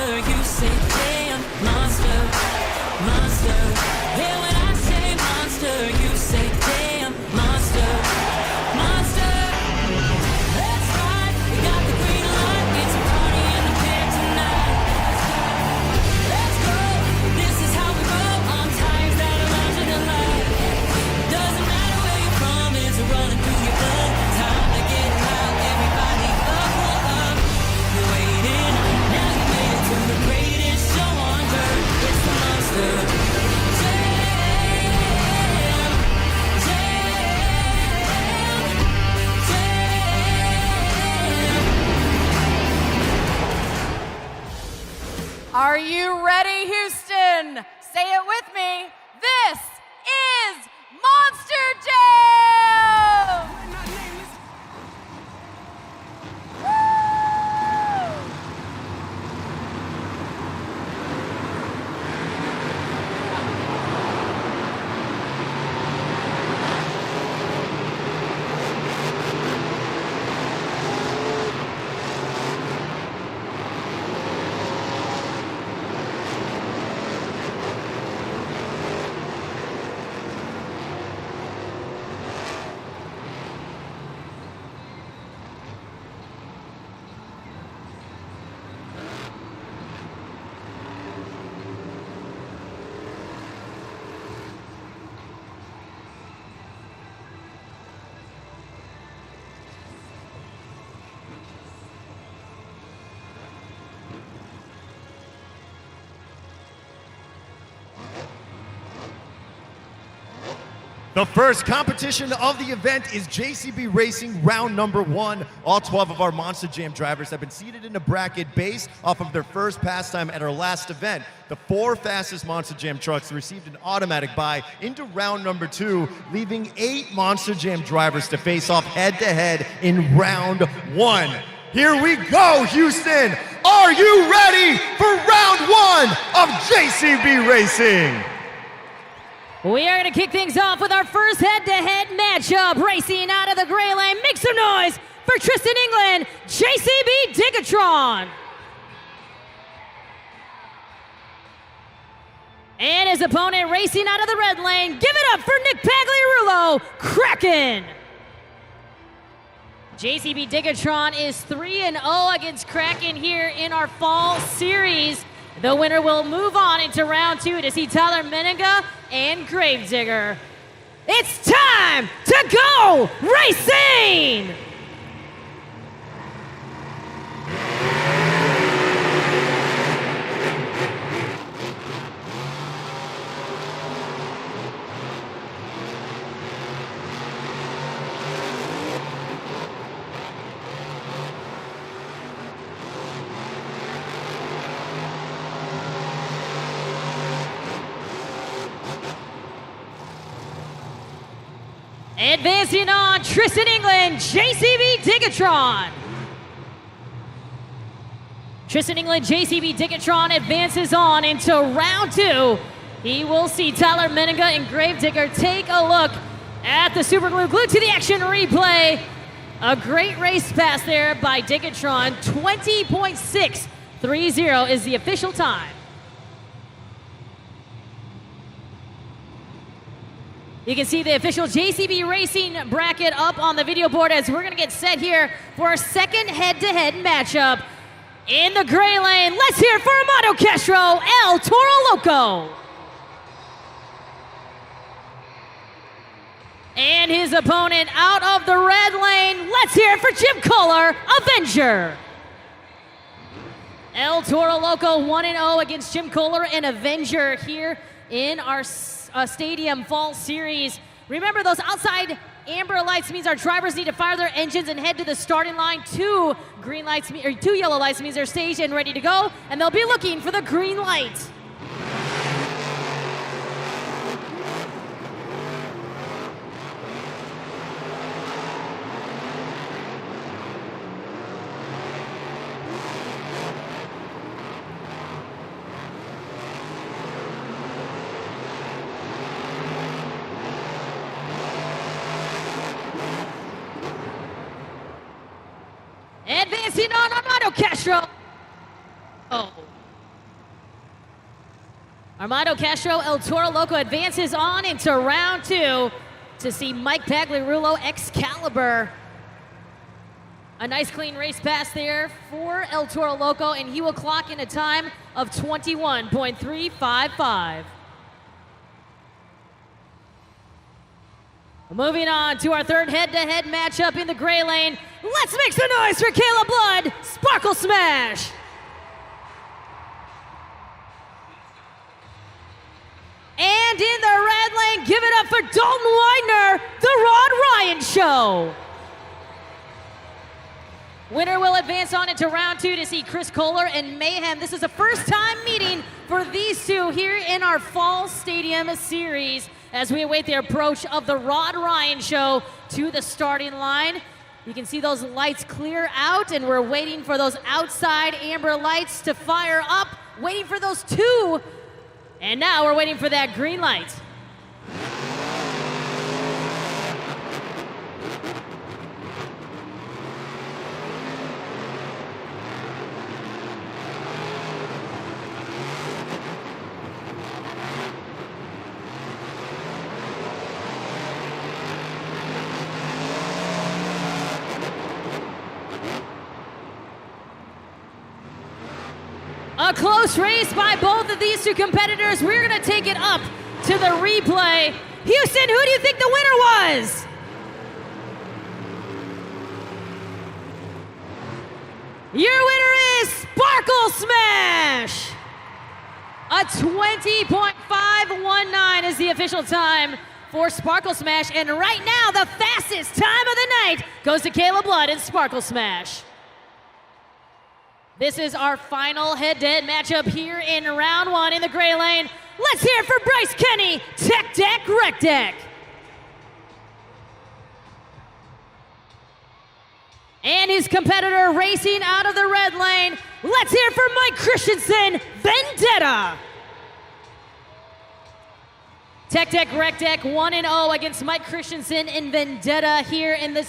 monster, you say damn, monster, monster. Yeah, when I say monster, you say damn, monster, monster. That's right, we got the green light, it's a party in the pit tonight. Let's go, this is how we roll on tires that are larger than life. Doesn't matter where you're from, it's running through your blood. Time to get out, everybody up. You're waiting, now you made it to the greatest show on earth. It's the monster. Are you ready, Houston? Say it with me. This is Monster Jam! The first competition of the event is JCB Racing round number 1. All 12 of our Monster Jam drivers have been seated in a bracket based off of their first pass time at our last event. The 4 fastest Monster Jam trucks received an automatic bye into round number 2, leaving 8 Monster Jam drivers to face off head-to-head in round 1. Here we go, Houston! Are you ready for round 1 of JCB Racing? We are going to kick things off with our first head-to-head matchup. Racing out of the gray lane, make some noise for Tristan England, JCB Digatron. And his opponent racing out of the red lane, give it up for Nick Pagliarulo, Kraken. JCB Digatron is 3-0 against Kraken here in our fall series. The winner will move on into round 2 to see Tyler Menninga and Gravedigger. It's time to go racing! Advancing on, Tristan England, JCB Digatron. Tristan England, JCB Digatron advances on into round 2. He will see Tyler Menninga and Gravedigger take a look at the Super Glue. Glued to the action replay. A great race pass there by Digatron. 20.630 is the official time. You can see the official JCB Racing bracket up on the video board as we're gonna get set here for our second head-to-head matchup. In the gray lane, let's hear it for Amado Castro, El Toro Loco. And his opponent out of the red lane, let's hear it for Jim Kohler, Avenger. El Toro Loco 1-0 against Jim Kohler and Avenger here in our Stadium Fall Series. Remember, those outside amber lights means our drivers need to fire their engines and head to the starting line. 2 green lights, or 2 yellow lights means they're staged and ready to go, and they'll be looking for the green light. Advancing on Armando Castro. Oh. Armando Castro, El Toro Loco advances on into round 2 to see Mike Pagliarulo, Excalibur. A nice clean race pass there for El Toro Loco, and he will clock in a time of 21.355. Moving on to our third head-to-head matchup in the gray lane. Let's make some noise for Caleb Blood, Sparkle Smash. And in the red lane, give it up for Dalton Widener, the Rod Ryan Show. Winner will advance on into round 2 to see Chris Kohler and Mayhem. This is a first-time meeting for these two here in our Fall Stadium Series as we await the approach of the Rod Ryan Show to the starting line. You can see those lights clear out, and we're waiting for those outside amber lights to fire up, waiting for those 2. And now we're waiting for that green light. A close race by both of these two competitors. We're going to take it up to the replay. Houston, who do you think the winner was? Your winner is Sparkle Smash! A 20.519 is the official time for Sparkle Smash. And right now, the fastest time of the night goes to Caleb Blood and Sparkle Smash. This is our final head-to-head matchup here in round 1 in the gray lane. Let's hear it for Bryce Kenny, Tech Deck Rec Deck. And his competitor racing out of the red lane. Let's hear it for Mike Christensen, Vendetta. Tech Deck Rec Deck 1-0 against Mike Christensen and Vendetta here in the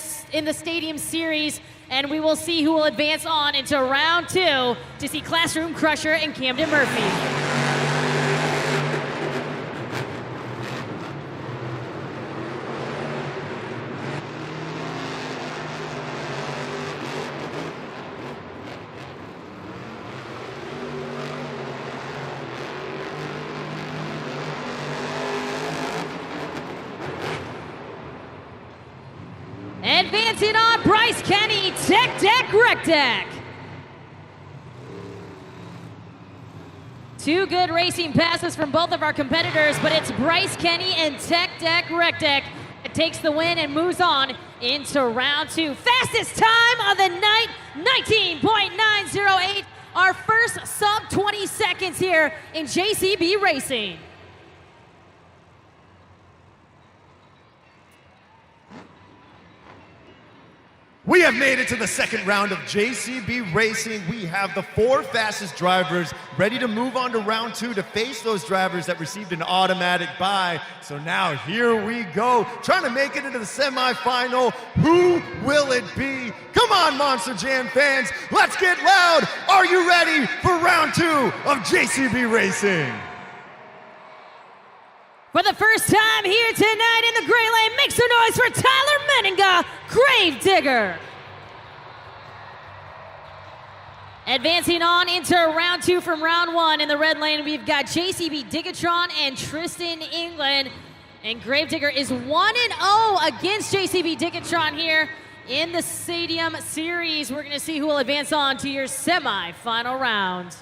Stadium Series. And we will see who will advance on into round 2 to see Classroom Crusher and Camden Murphy. Advancing on, Bryce Kenny, Tech Deck Rec Deck. 2 good racing passes from both of our competitors, but it's Bryce Kenny and Tech Deck Rec Deck that takes the win and moves on into round 2. Fastest time of the night, 19.908. Our first sub 20 seconds here in JCB Racing. We have made it to the second round of JCB Racing. We have the 4 fastest drivers ready to move on to round 2 to face those drivers that received an automatic bye. So now here we go, trying to make it into the semifinal. Who will it be? Come on, Monster Jam fans, let's get loud. Are you ready for round 2 of JCB Racing? For the first time here tonight in the gray lane, make some noise for Tyler Meninga, Gravedigger. Advancing on into round 2 from round 1 in the red lane, we've got JCB Digatron and Tristan England. And Gravedigger is 1-0 against JCB Digatron here in the Stadium Series. We're gonna see who will advance on to your semi-final round.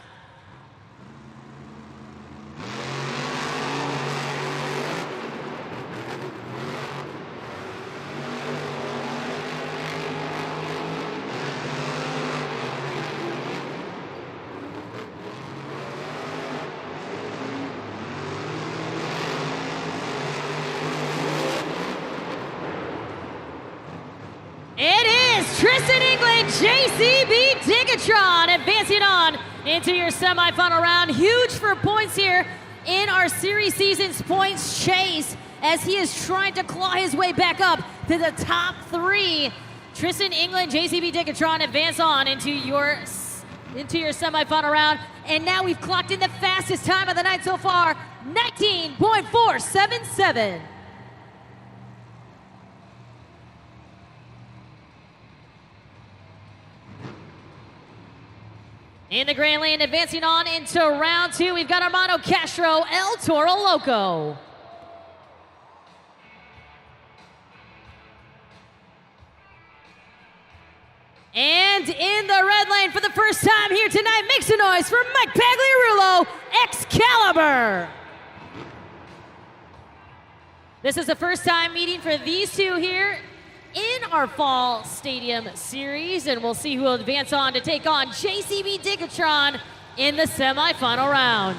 It is Tristan England, JCB Digatron, advancing on into your semifinal round. Huge for points here in our series season's points chase as he is trying to claw his way back up to the top 3. Tristan England, JCB Digatron advance on into your into your semifinal round. And now we've clocked in the fastest time of the night so far, 19.477. In the gray lane, advancing on into round two, we've got Armando Castro, El Toro Loco. And in the red lane for the first time here tonight, make some noise for Mike Pagliarulo, Excalibur. This is the first time meeting for these two here in our Fall Stadium Series, and we'll see who will advance on to take on JCB Digatron in the semifinal round.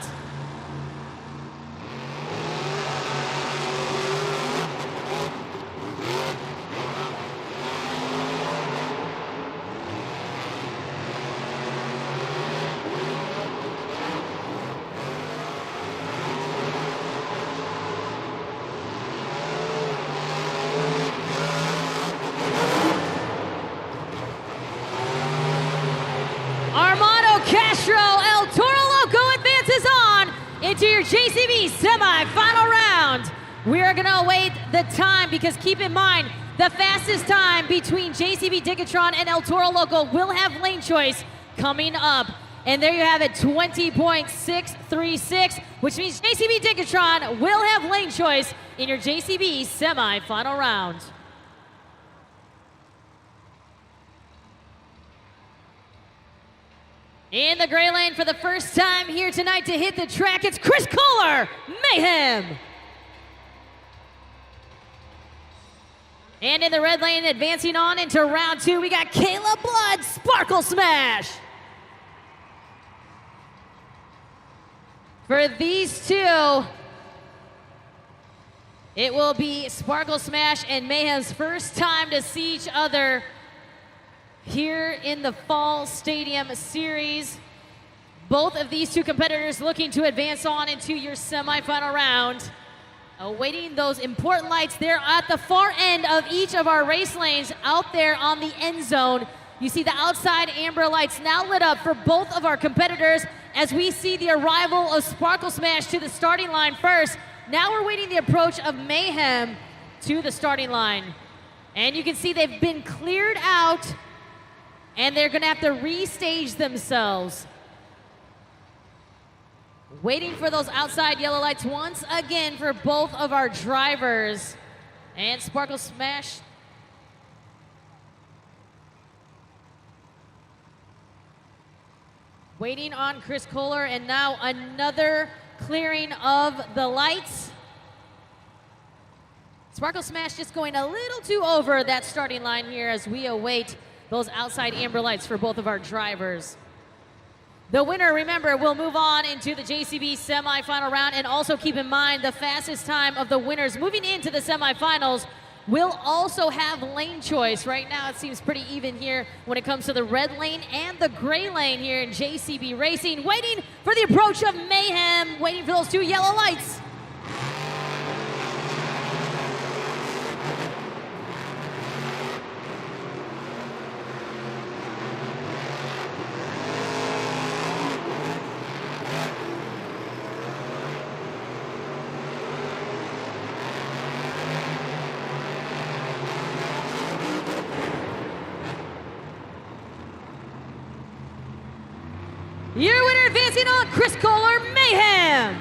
Castro, El Toro Loco advances on into your JCB semi-final round. We are going to await the time because keep in mind, the fastest time between JCB Digatron and El Toro Loco will have lane choice coming up. And there you have it, 20.636, which means JCB Digatron will have lane choice in your JCB semi-final round. In the gray lane for the first time here tonight to hit the track, it's Chris Kohler, Mayhem. And in the red lane, advancing on into round two, we got Kayla Blood, Sparkle Smash. For these two, it will be Sparkle Smash and Mayhem's first time to see each other here in the Fall Stadium Series. Both of these two competitors looking to advance on into your semifinal round. Awaiting those important lights there at the far end of each of our race lanes out there on the end zone. You see the outside amber lights now lit up for both of our competitors as we see the arrival of Sparkle Smash to the starting line first. Now we're waiting the approach of Mayhem to the starting line. And you can see they've been cleared out and they're gonna have to restage themselves. Waiting for those outside yellow lights once again for both of our drivers. And Sparkle Smash. Waiting on Chris Kohler, and now another clearing of the lights. Sparkle Smash just going a little too over that starting line here as we await those outside amber lights for both of our drivers. The winner, remember, will move on into the JCB semifinal round, and also keep in mind the fastest time of the winners moving into the semifinals will also have lane choice. Right now it seems pretty even here when it comes to the red lane and the gray lane here in JCB Racing. Waiting for the approach of Mayhem, waiting for those two yellow lights. Your winner advancing on, Chris Kohler, Mayhem.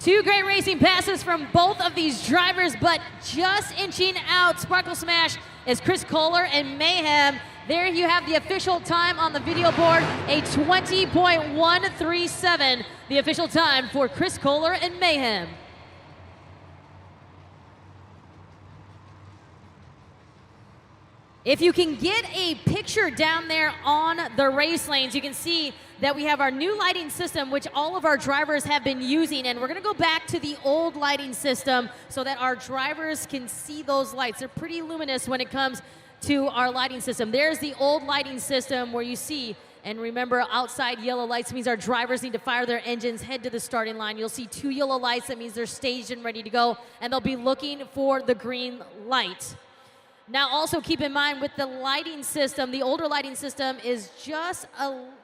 Two great racing passes from both of these drivers, but just inching out Sparkle Smash is Chris Kohler and Mayhem. There you have the official time on the video board, a 20.137, the official time for Chris Kohler and Mayhem. If you can get a picture down there on the race lanes, you can see that we have our new lighting system, which all of our drivers have been using, and we're gonna go back to the old lighting system so that our drivers can see those lights. They're pretty luminous when it comes to our lighting system. There's the old lighting system where you see, and remember, outside yellow lights means our drivers need to fire their engines, head to the starting line. You'll see two yellow lights, that means they're staged and ready to go, and they'll be looking for the green light. Now also keep in mind with the lighting system, the older lighting system is just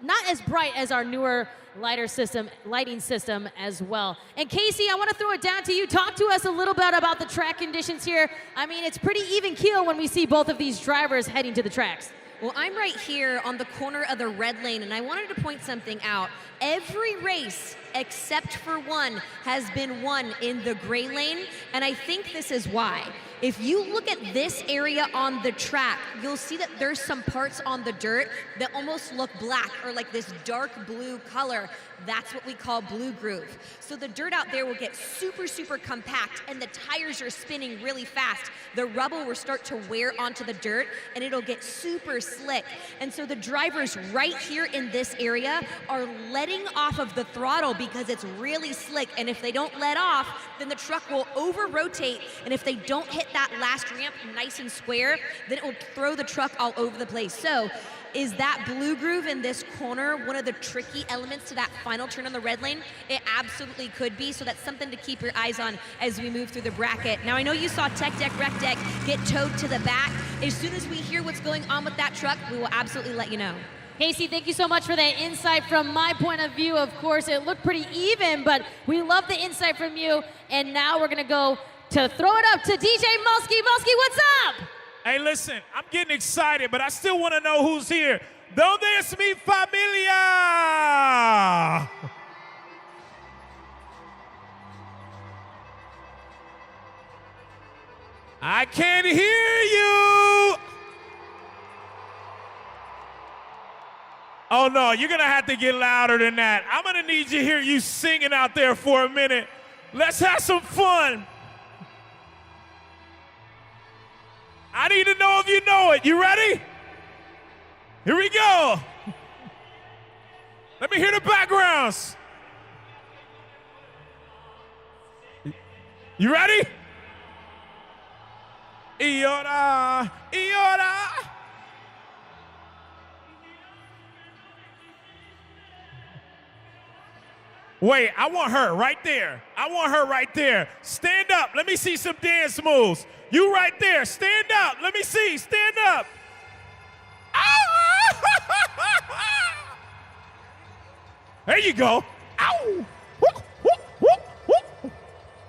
not as bright as our newer lighting system as well. And Casey, I want to throw it down to you. Talk to us a little bit about the track conditions here. I mean, it's pretty even keel when we see both of these drivers heading to the tracks. Well, I'm right here on the corner of the red lane, and I wanted to point something out. Every race except for one has been won in the gray lane, and I think this is why. If you look at this area on the track, you'll see that there's some parts on the dirt that almost look black or like this dark blue color. That's what we call blue groove. So the dirt out there will get super, super compact, and the tires are spinning really fast. The rubble will start to wear onto the dirt, and it'll get super slick. And so the drivers right here in this area are letting off of the throttle because it's really slick, and if they don't let off, then the truck will over-rotate, and if they don't hit that last ramp nice and square, then it will throw the truck all over the place. So is that blue groove in this corner one of the tricky elements to that final turn on the red lane? It absolutely could be, so that's something to keep your eyes on as we move through the bracket. Now, I know you saw Tech Deck Rec Deck get towed to the back. As soon as we hear what's going on with that truck, we will absolutely let you know. Casey, thank you so much for that insight. From my point of view, of course, it looked pretty even, but we love the insight from you. And now we're going to go to throw it up to DJ Muskie. Muskie, what's up? Hey, listen, I'm getting excited, but I still want to know who's here. ¿Dónde es mi familia? I can't hear you. Oh, no, you're going to have to get louder than that. I'm going to need to hear you singing out there for a minute. Let's have some fun. I need to know if you know it. You ready? Here we go. Let me hear the backgrounds. You ready? Y ahora, y ahora. Wait, I want her right there. I want her right there. Stand up. Let me see some dance moves. You right there. Stand up. Let me see. Stand up. Ow! There you go. Ow!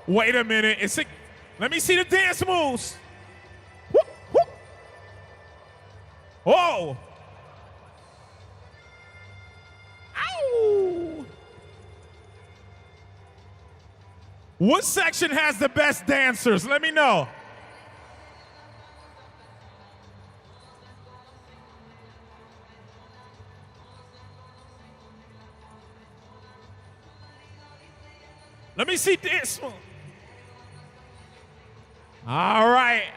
Wait a minute. Let me see the dance moves. Whoa. Ow! What section has the best dancers? Let me know. Let me see this one. All right.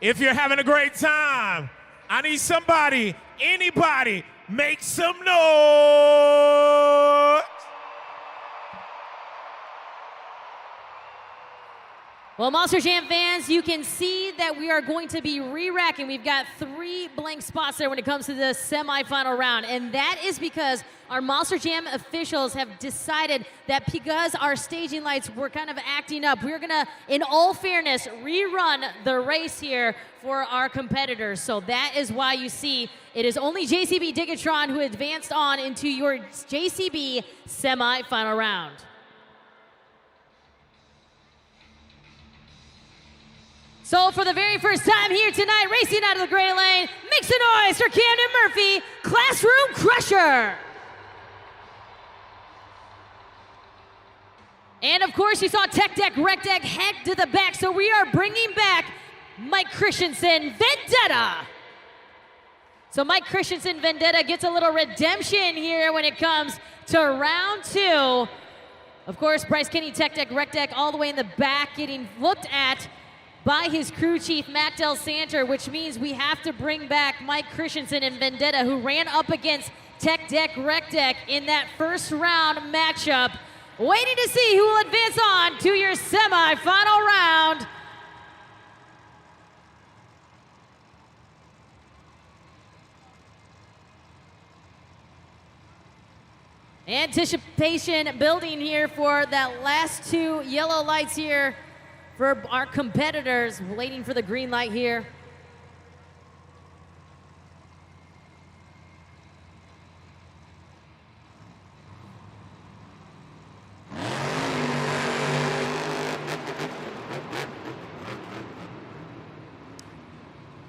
If you're having a great time, I need somebody, anybody, make some noise. Well, Monster Jam fans, you can see that we are going to be re-racking. We've got 3 blank spots there when it comes to the semifinal round, and that is because our Monster Jam officials have decided that because our staging lights were kind of acting up, we're gonna, in all fairness, rerun the race here for our competitors. So that is why you see it is only JCB Digatron who advanced on into your JCB semifinal round. So for the very first time here tonight, racing out of the gray lane, make some noise for Camden Murphy, Classroom Crusher. And of course, you saw Tech Deck Rec Deck head to the back, so we are bringing back Mike Christensen Vendetta. So Mike Christensen Vendetta gets a little redemption here when it comes to round 2. Of course, Bryce Kenny Tech Deck Rec Deck all the way in the back getting looked at by his crew chief, Matt Del Santer, which means we have to bring back Mike Christensen and Vendetta, who ran up against Tech Deck Rec Deck in that first round matchup. Waiting to see who will advance on to your semifinal round. Anticipation building here for that last 2 yellow lights here for our competitors, waiting for the green light here.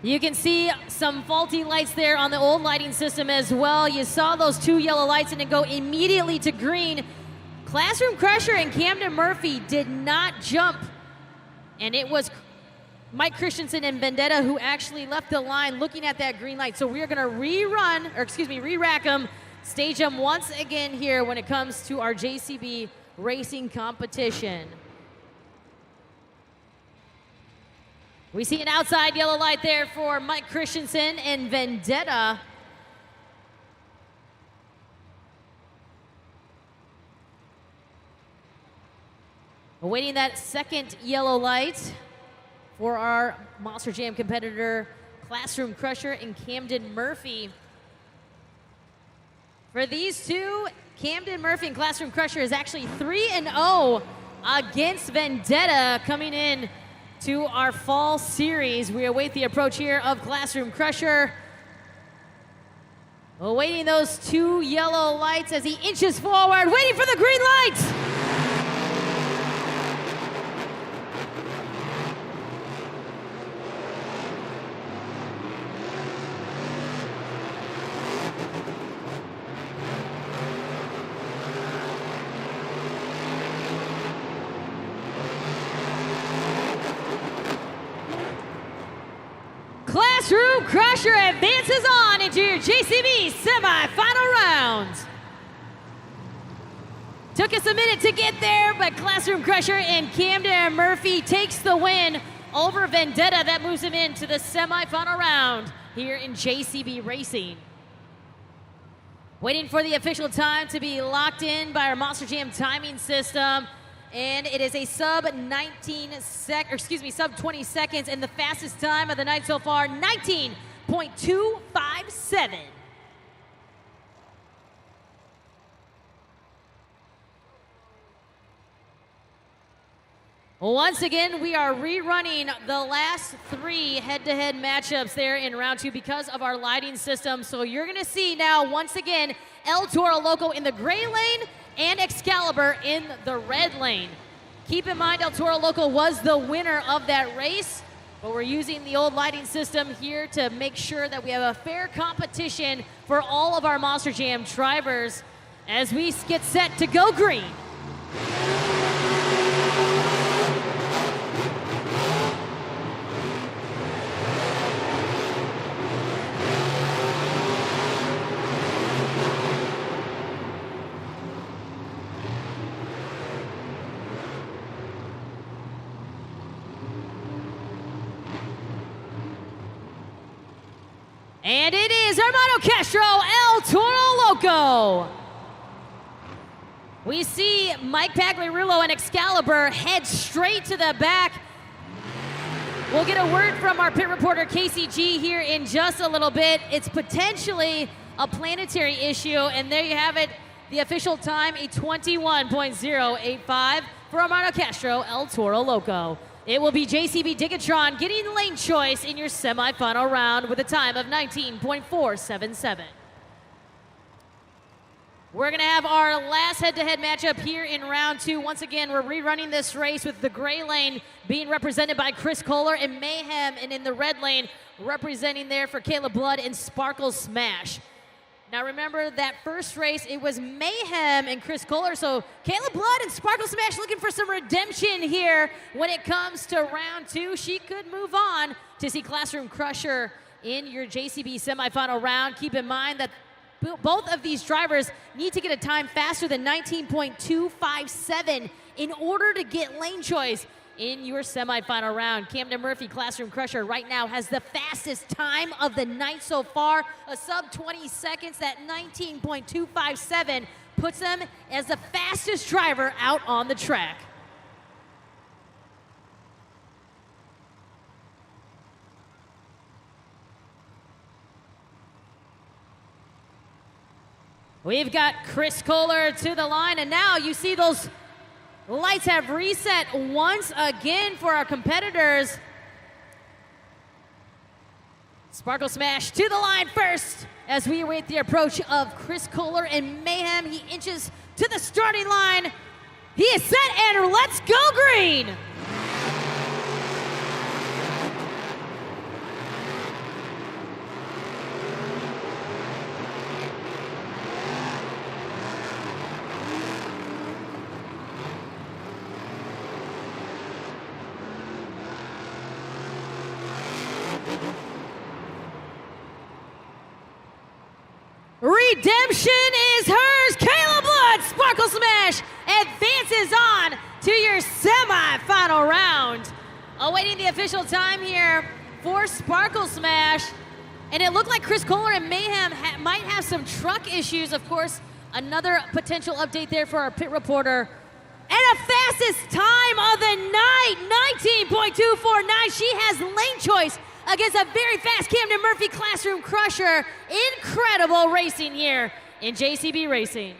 You can see some faulty lights there on the old lighting system as well. You saw those 2 yellow lights and then go immediately to green. Classroom Crusher and Camden Murphy did not jump, and it was Mike Christensen and Vendetta who actually left the line looking at that green light. So we're gonna re-rack them, stage them once again here when it comes to our JCB racing competition. We see an outside yellow light there for Mike Christensen and Vendetta. Awaiting that second yellow light for our Monster Jam competitor, Classroom Crusher and Camden Murphy. For these two, Camden Murphy and Classroom Crusher is actually 3-0 against Vendetta coming in to our fall series. We await the approach here of Classroom Crusher. Awaiting those 2 yellow lights as he inches forward, waiting for the green light. Classroom Crusher advances on into your JCB semifinal rounds. Took us a minute to get there, but Classroom Crusher and Camden Murphy takes the win over Vendetta. That moves him into the semifinal round here in JCB Racing. Waiting for the official time to be locked in by our Monster Jam timing system. And it is a sub 20 seconds, and the fastest time of the night so far, 19.257. Once again, we are rerunning the last 3 head-to-head matchups there in round 2 because of our lighting system. So you're gonna see now, once again, El Toro Loco in the gray lane and Excalibur in the red lane. Keep in mind, El Toro Loco was the winner of that race, but we're using the old lighting system here to make sure that we have a fair competition for all of our Monster Jam drivers as we get set to go green. And it is Armando Castro, El Toro Loco. We see Mike Pagliarulo and Excalibur head straight to the back. We'll get a word from our pit reporter, Casey G, here in just a little bit. It's potentially a planetary issue, and there you have it. The official time, a 21.085 for Armando Castro, El Toro Loco. It will be JCB Digatron getting lane choice in your semifinal round with a time of 19.477. We're gonna have our last head-to-head matchup here in round 2. Once again, we're rerunning this race with the gray lane being represented by Chris Kohler and Mayhem, and in the red lane, representing there for Caleb Blood and Sparkle Smash. Now remember that first race, it was Mayhem and Chris Kohler, so Caleb Blood and Sparkle Smash looking for some redemption here when it comes to round 2. She could move on to see Classroom Crusher in your JCB semifinal round. Keep in mind that both of these drivers need to get a time faster than 19.257 in order to get lane choice in your semifinal round. Camden Murphy, Classroom Crusher, right now has the fastest time of the night so far, a sub 20 seconds. That 19.257 puts them as the fastest driver out on the track. We've got Chris Kohler to the line, and now you see those lights have reset once again for our competitors. Sparkle Smash to the line first as we await the approach of Chris Kohler and Mayhem. He inches to the starting line. He is set, and let's go green. redemption is hers. Kayla Blood, Sparkle Smash, advances on to your semi-final round. Awaiting the official time here for Sparkle Smash. And it looked like Chris Kohler and Mayhem might have some truck issues. Of course, another potential update there for our pit reporter. And a fastest time of the night, 19.249. She has lane choice against a very fast Camden Murphy Classroom Crusher. Incredible racing here in JCB Racing.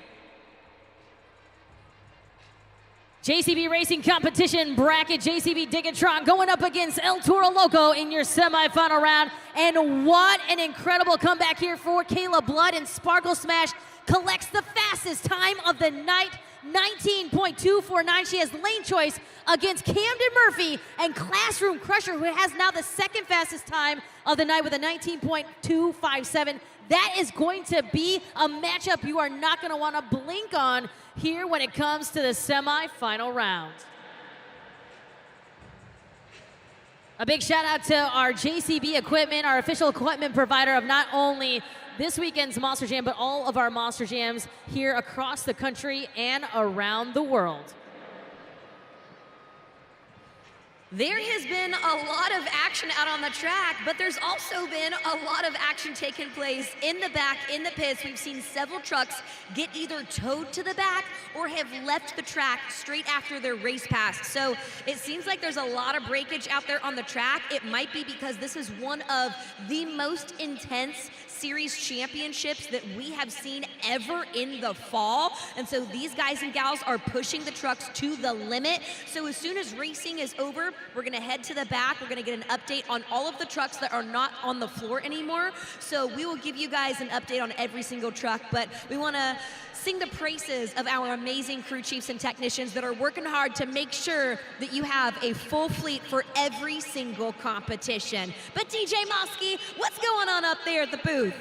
JCB Racing competition bracket, JCB Digatron going up against El Toro Loco in your semifinal round. And what an incredible comeback here for Kayla Blood, and Sparkle Smash collects the fastest time of the night, 19.249. She has lane choice against Camden Murphy and Classroom Crusher, who has now the second fastest time of the night with a 19.257. That is going to be a matchup you are not going to want to blink on here when it comes to the semifinal round. A big shout out to our JCB equipment, our official equipment provider of not only this weekend's Monster Jam, but all of our Monster Jams here across the country and around the world. There has been a lot of action out on the track, but there's also been a lot of action taking place in the back, in the pits. We've seen several trucks get either towed to the back or have left the track straight after their race pass. So it seems like there's a lot of breakage out there on the track. It might be because this is one of the most intense series championships that we have seen ever in the fall. And so these guys and gals are pushing the trucks to the limit. So as soon as racing is over, we're gonna head to the back. We're gonna get an update on all of the trucks that are not on the floor anymore. So we will give you guys an update on every single truck, but we wanna sing the praises of our amazing crew chiefs and technicians that are working hard to make sure that you have a full fleet for every single competition. But DJ Mosky, what's going on up there at the booth?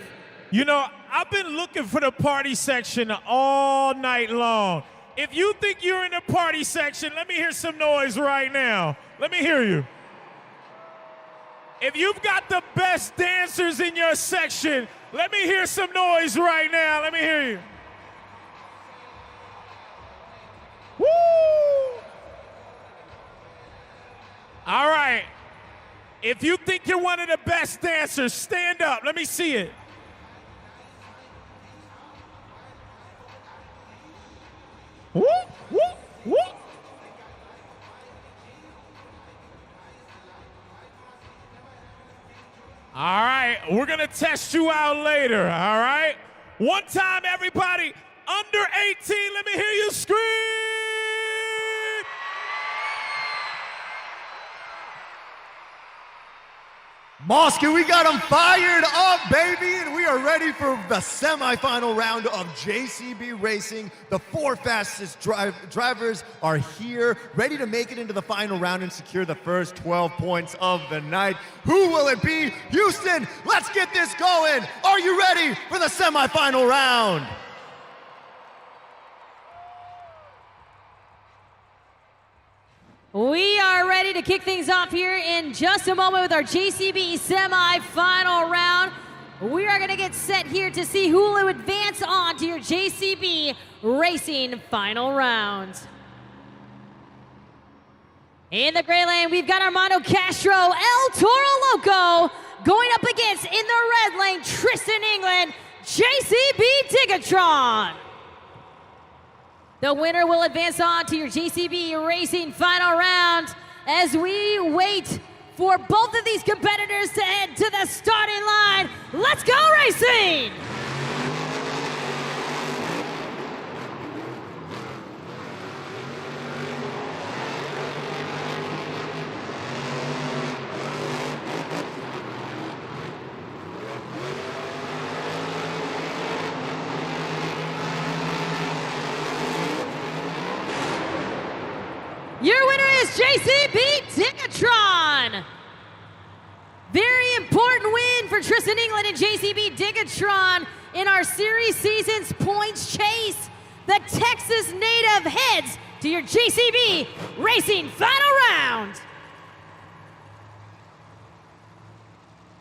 You know, I've been looking for the party section all night long. If you think you're in the party section, let me hear some noise right now. Let me hear you. If you've got the best dancers in your section, let me hear some noise right now. Let me hear you. Woo! All right. If you think you're one of the best dancers, stand up. Let me see it. Woo, woo, woo. All right, we're gonna test you out later, all right? One time, everybody, under 18, let me hear you scream! Mosky, we got them fired up, baby, and we are ready for the semifinal round of JCB Racing. The four fastest drivers are here, ready to make it into the final round and secure the first 12 points of the night. Who will it be? Houston, let's get this going. Are you ready for the semifinal round? We are ready to kick things off here in just a moment with our JCB semi-final round. We are gonna get set here to see who will advance on to your JCB Racing final round. In the gray lane, we've got Armando Castro, El Toro Loco, going up against, in the red lane, Tristan England, JCB Digatron. The winner will advance on to your JCB Racing final round as we wait for both of these competitors to head to the starting line. Let's go racing! Your winner is JCB Digatron. Very important win for Tristan England and JCB Digatron in our series season's points chase. The Texas native heads to your JCB Racing final round.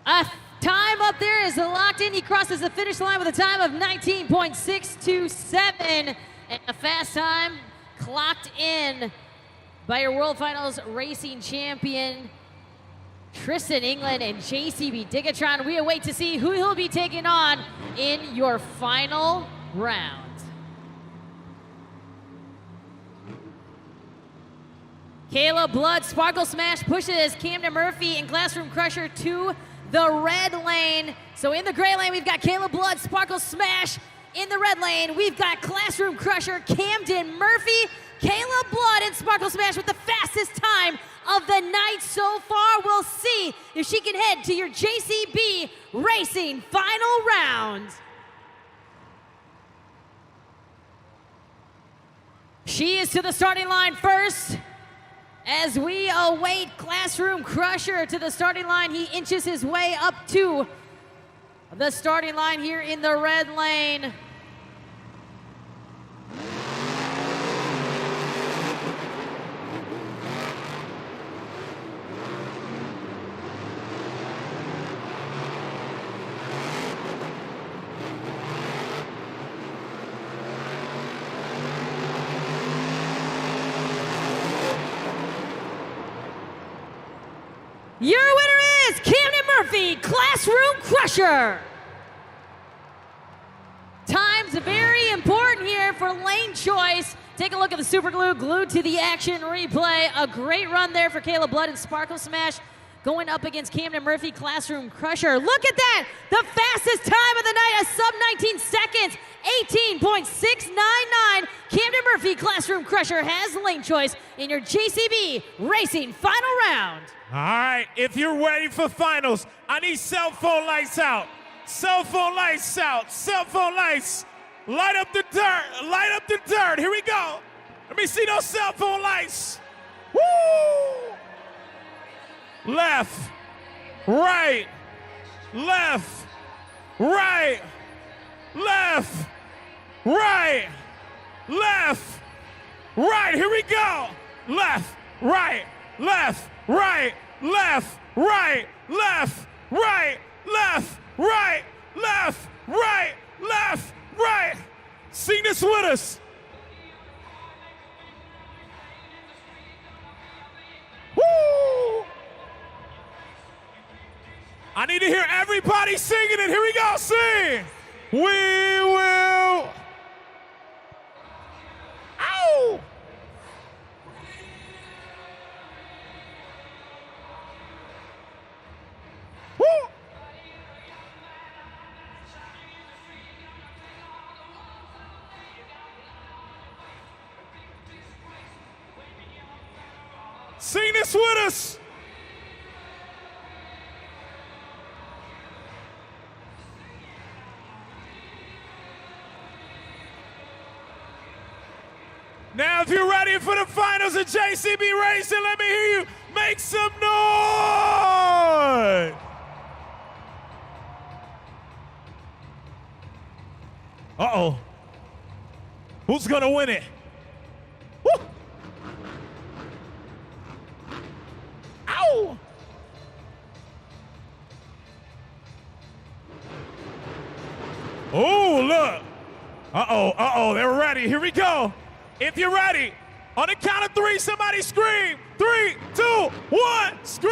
A time up there is locked in. He crosses the finish line with a time of 19.627. And a fast time clocked in by your World Finals racing champion, Tristan England and JCB Digatron. We await to see who he'll be taking on in your final round. Caleb Blood, Sparkle Smash pushes Camden Murphy and Classroom Crusher to the red lane. So in the gray lane, we've got Caleb Blood, Sparkle Smash. In the red lane, we've got Classroom Crusher, Camden Murphy, Caleb Blood, and Sparkle Smash with the fastest time of the night so far. We'll see if she can head to your JCB Racing final round. She is to the starting line first. As we await Classroom Crusher to the starting line, he inches his way up to the starting line here in the red lane. Your winner is Camden Murphy, Classroom Crusher. Time's very important here for lane choice. Take a look at the super glue glued to the action replay. A great run there for Caleb Blood and Sparkle Smash going up against Camden Murphy, Classroom Crusher. Look at that, the fastest time of the night, a sub 19 seconds, 18.699. Camden Murphy, Classroom Crusher has lane choice in your JCB Racing final round. All right, if you're ready for finals, I need cell phone lights out. Cell phone lights out. Cell phone lights. Light up the dirt. Light up the dirt. Here we go. Let me see those cell phone lights. Woo! Left, right, left, right, left, right, left, right. Here we go. Left, right, left, right, left, right, left, right, left, right, left, right, left, right. Sing this with us. Woo! I need to hear everybody singing it. Here we go, sing. We will. Ow! Woo! Sing this with us. Now, if you're ready for the finals of JCB Racing, let me hear you make some noise. Uh-oh. Who's gonna win it? Woo! Ow! Oh, look. Uh-oh, they're ready. Here we go. If you're ready, on the count of three, somebody scream. 3, 2, 1, scream!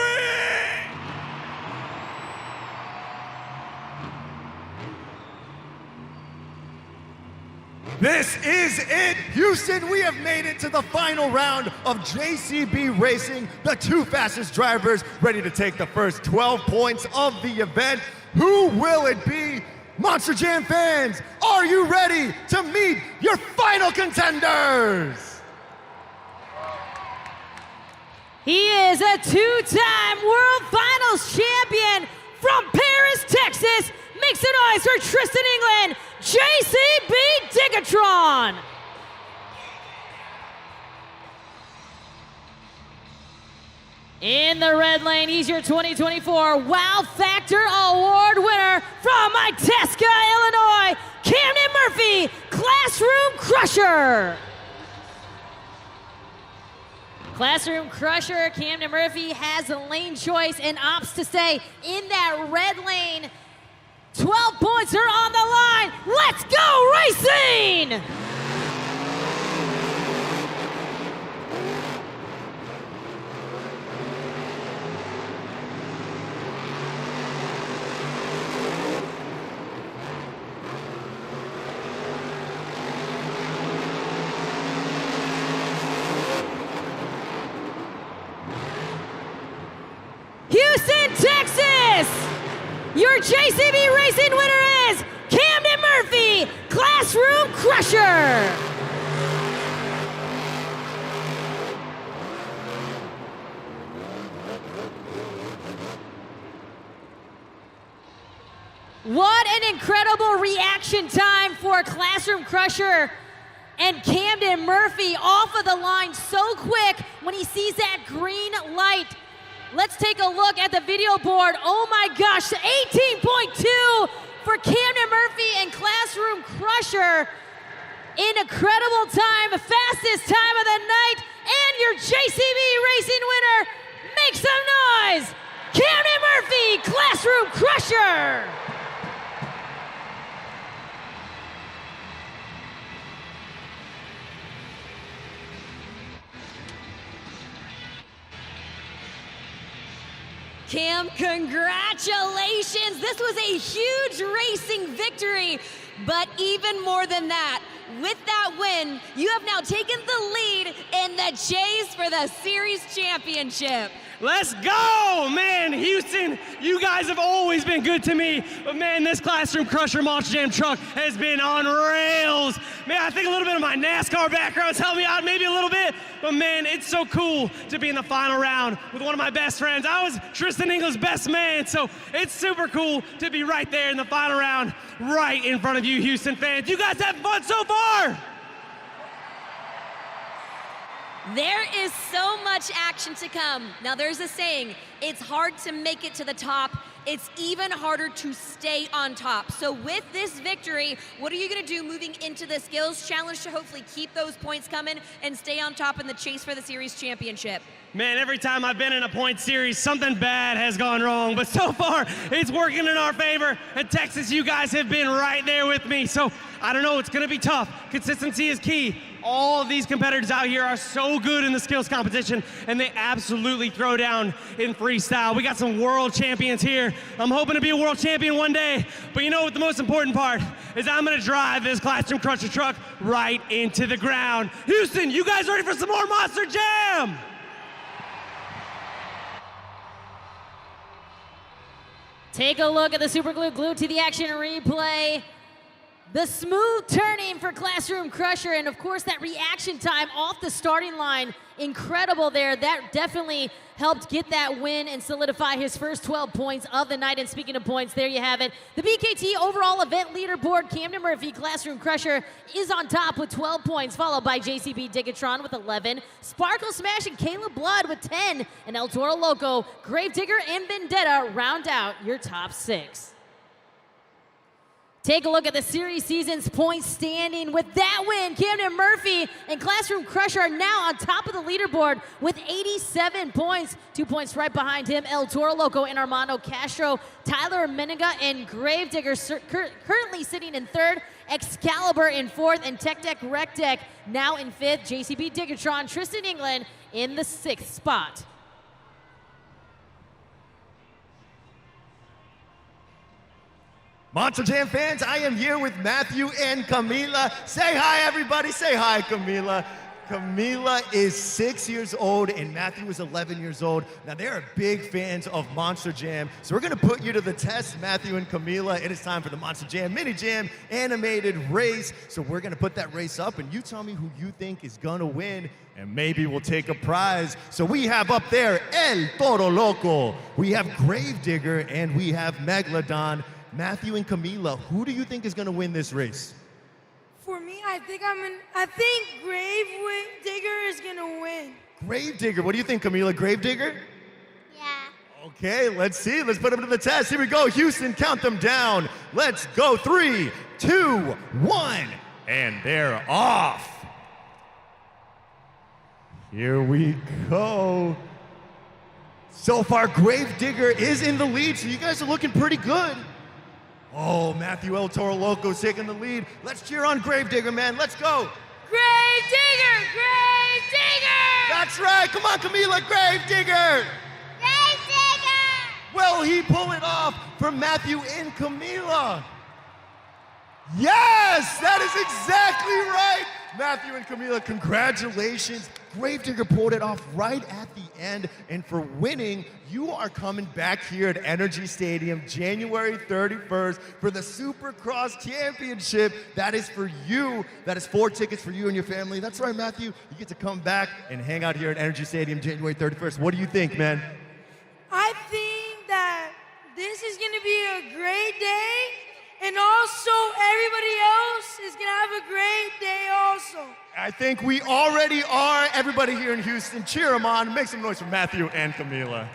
This is it, Houston. We have made it to the final round of JCB Racing. The two fastest drivers ready to take the first 12 points of the event. Who will it be? Monster Jam fans, are you ready to meet your final contenders? He is a two-time World Finals champion from Paris, Texas. Make some noise for Tristan England, JCB Digatron. In the red lane, he's your 2024 Wow Factor Award winner from Itasca, Illinois, Camden Murphy, Classroom Crusher. Classroom Crusher, Camden Murphy has a lane choice and opts to stay in that red lane. 12 points are on the line. Let's go racing! Houston, Texas! Your JCB Racing winner is Camden Murphy, Classroom Crusher! What an incredible reaction time for Classroom Crusher and Camden Murphy off of the line so quick when he sees that green light. Let's take a look at the video board. Oh my gosh, 18.2 for Camden Murphy and Classroom Crusher. Incredible time, fastest time of the night, and your JCB Racing winner, make some noise! Camden Murphy, Classroom Crusher! Cam, congratulations. This was a huge racing victory, but even more than that, with that win, you have now taken the lead in the chase for the series championship. Let's go, man. Houston, you guys have always been good to me, but man, this Classroom Crusher Monster Jam truck has been on rails. Man, I think a little bit of my NASCAR background's helped me out maybe a little bit, but man, it's so cool to be in the final round with one of my best friends. I was Tristan England's best man, so it's super cool to be right there in the final round, right in front of you, Houston fans. You guys having fun so far? There is so much action to come. Now there's a saying, it's hard to make it to the top. It's even harder to stay on top. So with this victory, what are you gonna do moving into the skills challenge to hopefully keep those points coming and stay on top in the chase for the series championship? Man, every time I've been in a point series, something bad has gone wrong, but so far, it's working in our favor. And Texas, you guys have been right there with me, so I don't know, it's gonna be tough. Consistency is key. All of these competitors out here are so good in the skills competition, and they absolutely throw down in freestyle. We got some world champions here. I'm hoping to be a world champion one day, but you know what the most important part is? I'm gonna drive this Classroom Crusher truck right into the ground. Houston, you guys ready for some more Monster Jam? Take a look at the super glue glued to the action replay. The smooth turning for Classroom Crusher, and of course that reaction time off the starting line, incredible there. That definitely helped get that win and solidify his first 12 points of the night. And speaking of points, there you have it. The BKT overall event leaderboard, Camden Murphy, Classroom Crusher, is on top with 12 points, followed by JCB Digatron with 11, Sparkle Smash and Caleb Blood with 10, and El Toro Loco, Gravedigger, and Vendetta round out your top 6. Take a look at the series season's point standing. With that win, Camden Murphy and Classroom Crusher are now on top of the leaderboard with 87 points. 2 points right behind him, El Toro Loco and Armando Castro. Tyler Meniga and Gravedigger currently sitting in third. Excalibur in fourth, and Tech Deck Rec Deck now in fifth. JCB Digatron, Tristan England in the 6th spot. Monster Jam fans, I am here with Matthew and Camila. Say hi, everybody. Say hi, Camila. Camila is 6 years old and Matthew is 11 years old. Now, they are big fans of Monster Jam, so we're going to put you to the test, Matthew and Camila. It is time for the Monster Jam Mini Jam animated race. So we're going to put that race up, and you tell me who you think is going to win, and maybe we'll take a prize. So we have up there El Toro Loco, we have Gravedigger, and we have Megalodon. Matthew and Camila, who do you think is going to win this race? For me, I think Gravedigger is gonna win. Gravedigger. What do you think, Camila? Gravedigger? Yeah. Okay, let's see. Let's put them to the test. Here we go. Houston, count them down. Let's go. 3, 2, 1. And they're off. Here we go. So far, Gravedigger is in the lead, so you guys are looking pretty good. Oh, Matthew L. Toro Loco taking the lead. Let's cheer on Gravedigger, man. Let's go. Gravedigger! Gravedigger! That's right. Come on, Camila, Gravedigger. Gravedigger! Will he pull it off for Matthew and Camila? Yes, that is exactly right. Matthew and Camila, congratulations. Gravedigger pulled it off right at the end. And for winning, you are coming back here at Energy Stadium January 31st for the Supercross Championship. That is for you. That is 4 tickets for you and your family. That's right, Matthew. You get to come back and hang out here at Energy Stadium January 31st. What do you think, man? I think that this is going to be a great day, and also everybody else is going to have a great day also. I think we already are. Everybody here in Houston, cheer them on. Make some noise for Matthew and Camila.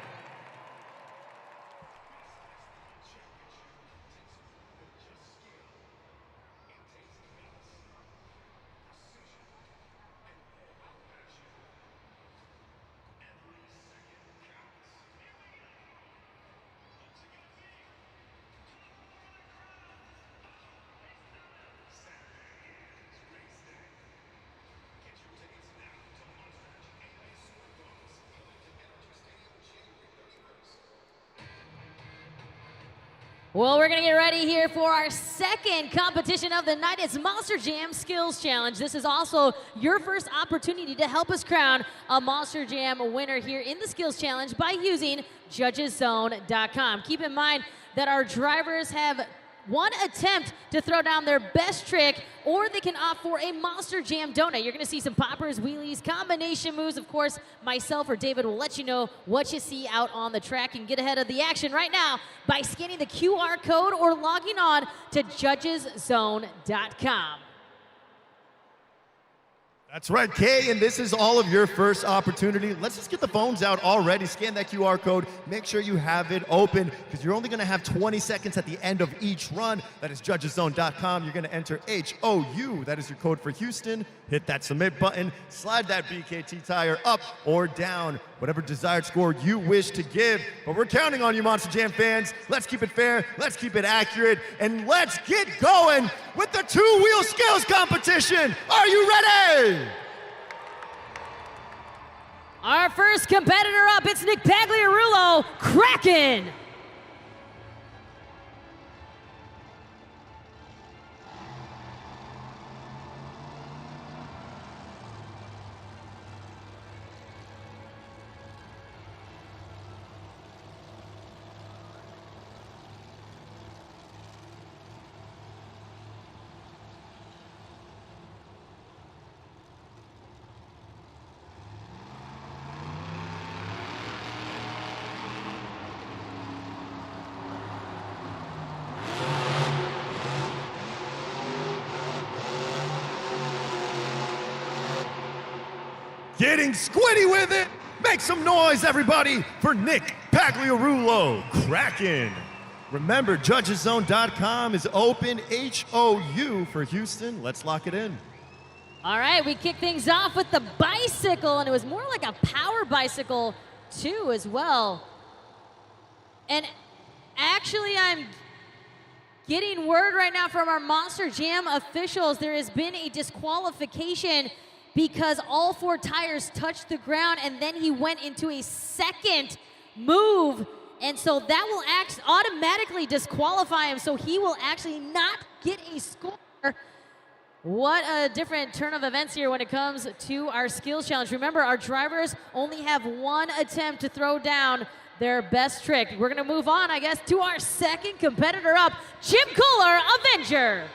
Well, we're going to get ready here for our second competition of the night. It's Monster Jam Skills Challenge. This is also your first opportunity to help us crown a Monster Jam winner here in the Skills Challenge by using judgeszone.com. Keep in mind that our drivers have one attempt to throw down their best trick, or they can opt for a Monster Jam donut. You're gonna see some poppers, wheelies, combination moves. Of course, myself or David will let you know what you see out on the track. And get ahead of the action right now by scanning the QR code or logging on to judgeszone.com. That's right, Kay, and this is all of your first opportunity. Let's just get the phones out already. Scan that QR code. Make sure you have it open, because you're only going to have 20 seconds at the end of each run. That is judgeszone.com. You're going to enter HOU. That is your code for Houston. Hit that submit button. Slide that BKT tire up or down, whatever desired score you wish to give. But we're counting on you, Monster Jam fans. Let's keep it fair. Let's keep it accurate. And let's get going with the two-wheel skills competition. Are you ready? Our first competitor up, it's Nick Pagliarulo, Kraken. Getting squiddy with it. Make some noise, everybody, for Nick Pagliarulo, Kraken. Remember, judgeszone.com is open. HOU for Houston. Let's lock it in. All right, we kick things off with the bicycle, and it was more like a power bicycle, too, as well. And actually, I'm getting word right now from our Monster Jam officials. There has been a disqualification because all 4 tires touched the ground, and then he went into a second move. And so that will automatically disqualify him, so he will actually not get a score. What a different turn of events here when it comes to our skills challenge. Remember, our drivers only have 1 attempt to throw down their best trick. We're gonna move on, I guess, to our second competitor up, Jim Kohler, Avenger.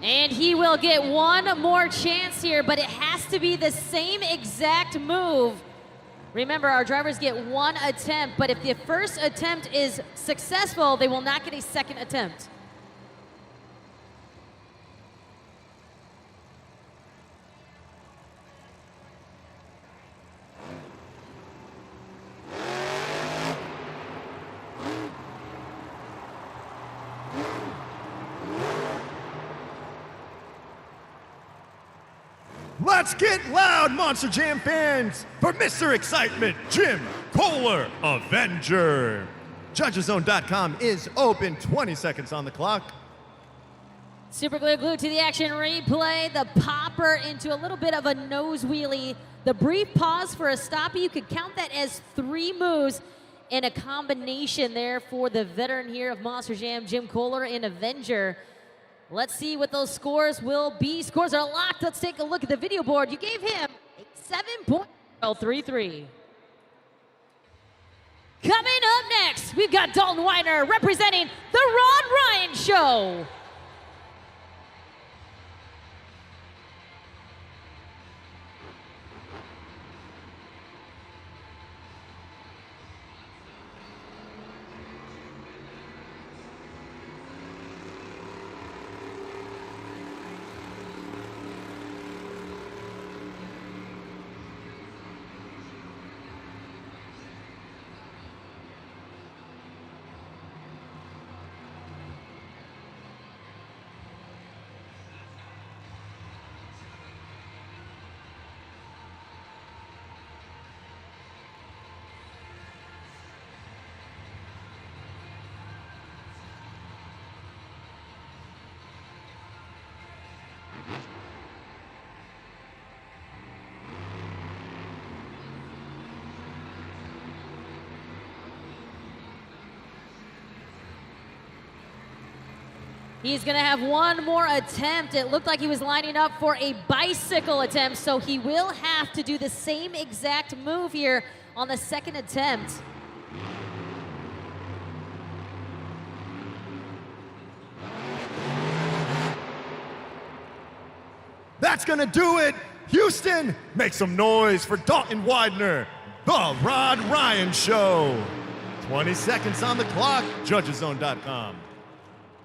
And he will get one more chance here, but it has to be the same exact move. Remember, our drivers get one attempt, but if the first attempt is successful, they will not get a second attempt. Let's get loud, Monster Jam fans, for Mr. Excitement, Jim Kohler, Avenger. Judgeszone.com is open, 20 seconds on the clock. Super glue glued to the action replay. The popper into a little bit of a nose wheelie. The brief pause for a stoppie. You could count that as 3 moves in a combination there for the veteran here of Monster Jam, Jim Kohler and Avenger. Let's see what those scores will be. Scores are locked. Let's take a look at the video board. You gave him a 7.33. Coming up next, we've got Dalton Weiner representing the Ron Ryan Show. He's gonna have one more attempt. It looked like he was lining up for a bicycle attempt, so he will have to do the same exact move here on the second attempt. That's gonna do it. Houston, make some noise for Dalton Widener, the Rod Ryan Show. 20 seconds on the clock, Judgeszone.com.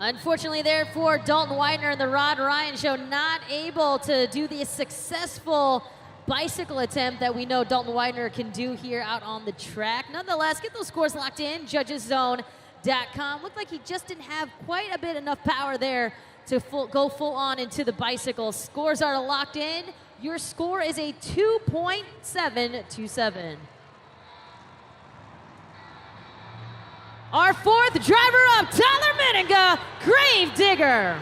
Unfortunately, therefore, Dalton Widener and the Rod Ryan Show not able to do the successful bicycle attempt that we know Dalton Widener can do here out on the track. Nonetheless, get those scores locked in, Judgeszone.com. Looked like he just didn't have quite a bit enough power there to go full on into the bicycle. Scores are locked in. Your score is a 2.727. Our fourth driver up, Tyler Menninga, Gravedigger.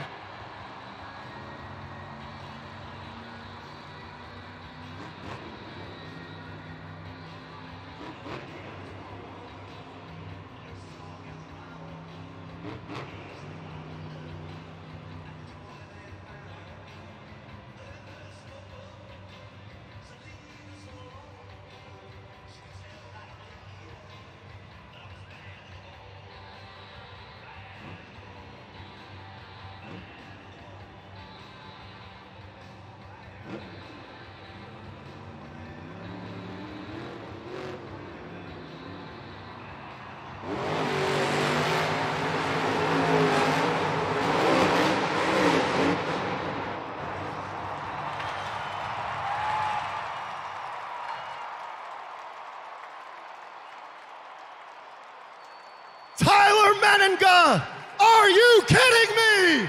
Tyler Menninga, are you kidding me?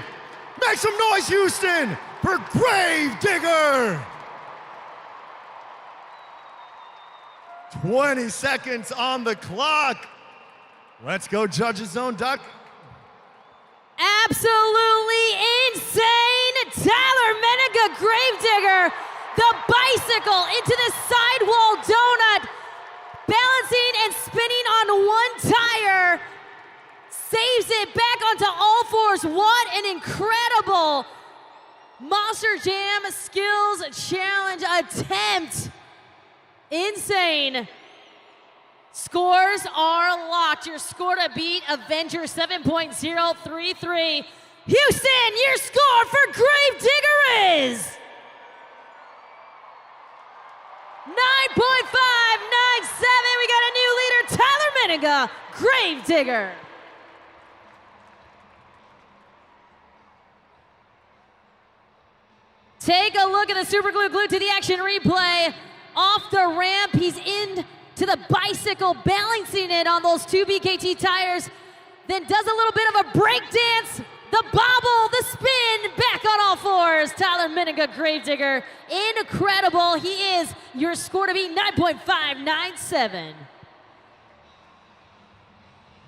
Make some noise, Houston, for Gravedigger. 20 seconds on the clock. Let's go, Judgeszone.com. Absolutely insane. Tyler Menninga, Gravedigger, the bicycle into the sidewall donut, balancing and spinning on one tire, saves it back onto all fours. What an incredible Monster Jam Skills Challenge attempt. Insane. Scores are locked. Your score to beat Avenger 7.033. Houston, your score for Gravedigger is 9.597. We got a new leader, Tyler Miniga, Gravedigger. Take a look at the super glue glued to the action replay. Off the ramp, he's in to the bicycle, balancing it on those 2 BKT tires, then does a little bit of a break dance, the bobble, the spin, back on all fours. Tyler Miniga, Gravedigger, incredible. He is your score to beat, 9.597.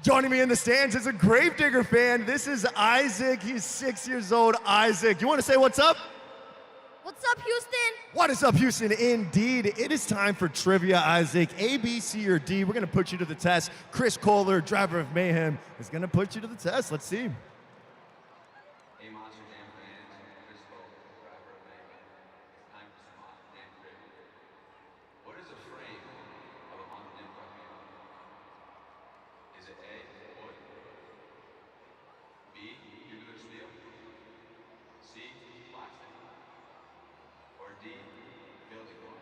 Joining me in the stands is a Gravedigger fan. This is Isaac. He's 6 years old. Isaac, you want to say what's up? What's up, Houston? What is up, Houston? Indeed, it is time for trivia, Isaac. A, B, C, or D. We're going to put you to the test. Chris Kohler, driver of Mayhem, is going to put you to the test. Let's see. Hey, Monster Jam fans, Chris Kohler, driver of Mayhem. It's time for some Monster Jam trivia. What is a frame of a Monster Jam truck vehicle? Is it A, wood? B, tubular steel? C, plastic? Or D, building block?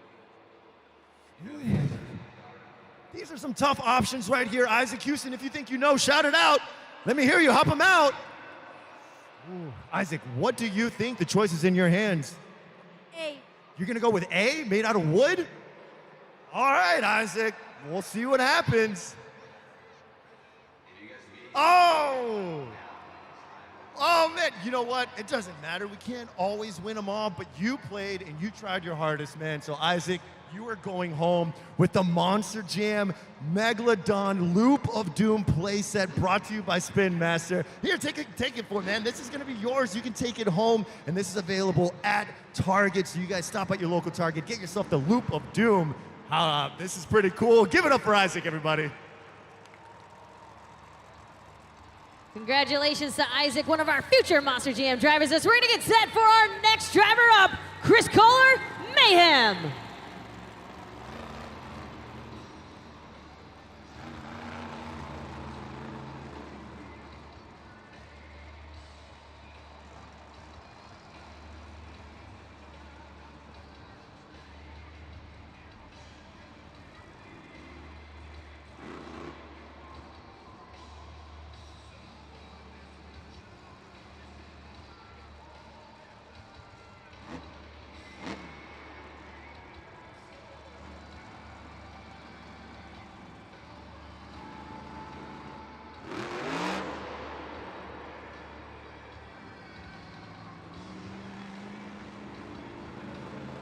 These are some tough options right here. Isaac, Houston, if you think you know, shout it out. Let me hear you. Hop them out. Ooh. Isaac, what do you think? The choice is in your hands. A. You're going to go with A, made out of wood? All right, Isaac. We'll see what happens. Oh! Oh, man. You know what? It doesn't matter. We can't always win them all, but you played and you tried your hardest, man. So, Isaac, you are going home with the Monster Jam Megalodon Loop of Doom playset brought to you by Spin Master. Here, take it for it, man. This is going to be yours. You can take it home, and this is available at Target. So you guys stop at your local Target. Get yourself the Loop of Doom. This is pretty cool. Give it up for Isaac, everybody. Congratulations to Isaac, one of our future Monster Jam drivers. That's ready to get set for our next driver up, Chris Kohler, Mayhem.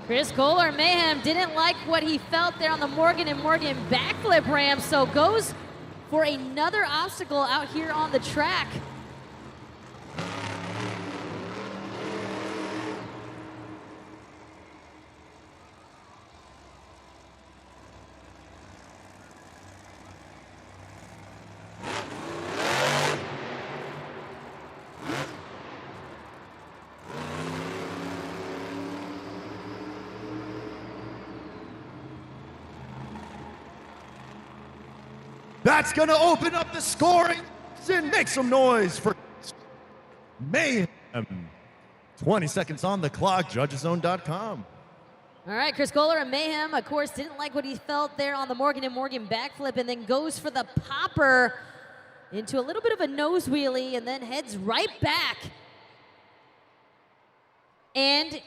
Chris Kohler, Mayhem, didn't like what he felt there on the Morgan & Morgan backflip ramp, so goes for another obstacle out here on the track. That's going to open up the scoring and make some noise for Mayhem. 20 seconds on the clock, judgeszone.com. All right, Chris Kohler and Mayhem, of course, didn't like what he felt there on the Morgan & Morgan backflip and then goes for the popper into a little bit of a nose wheelie and then heads right back. And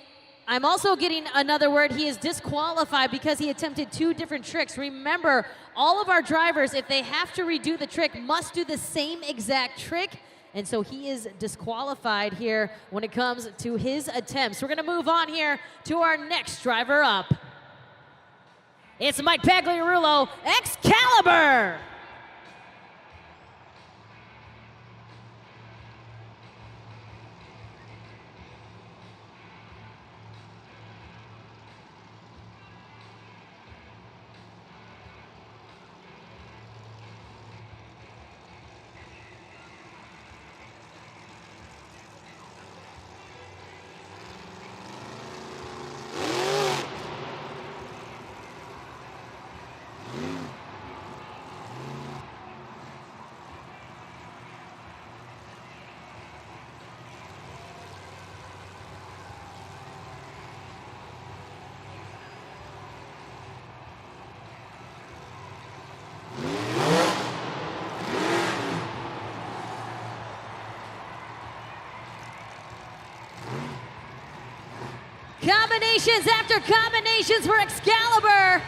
I'm also getting another word. He is disqualified because he attempted 2 different tricks. Remember, all of our drivers, if they have to redo the trick, must do the same exact trick. And so he is disqualified here when it comes to his attempts. We're going to move on here to our next driver up. It's Mike Pagliarulo, Excalibur. combinations after combinations for Excalibur.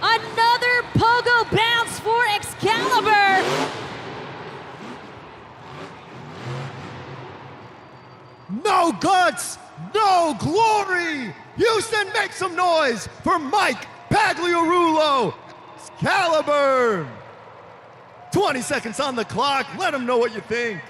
Another pogo bounce for Excalibur. No guts, no glory. Houston, make some noise for Mike Pagliarulo. Excalibur. 20 seconds on the clock. Let them know what you think.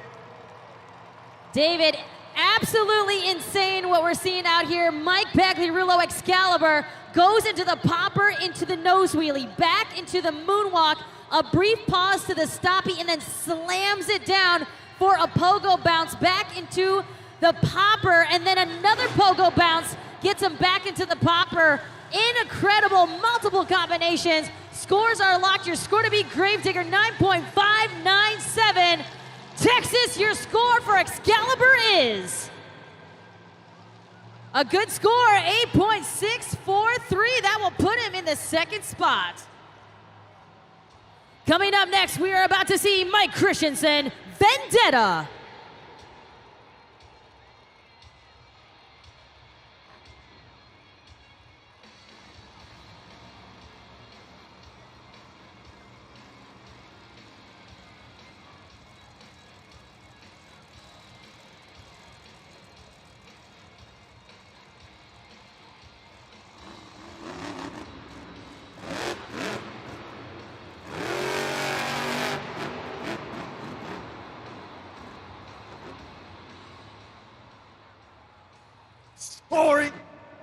David, absolutely insane what we're seeing out here. Mike Pagliarulo, Excalibur, goes into the popper, into the nose wheelie, back into the moonwalk, a brief pause to the stoppie, and then slams it down for a pogo bounce back into the popper, and then another pogo bounce gets him back into the popper. Incredible, multiple combinations. Scores are locked. Your score to beat Gravedigger, 9.597. Texas, your score for Excalibur is a good score, 8.643. That will put him in the second spot. Coming up next, we are about to see Mike Christensen, Vendetta. Scoring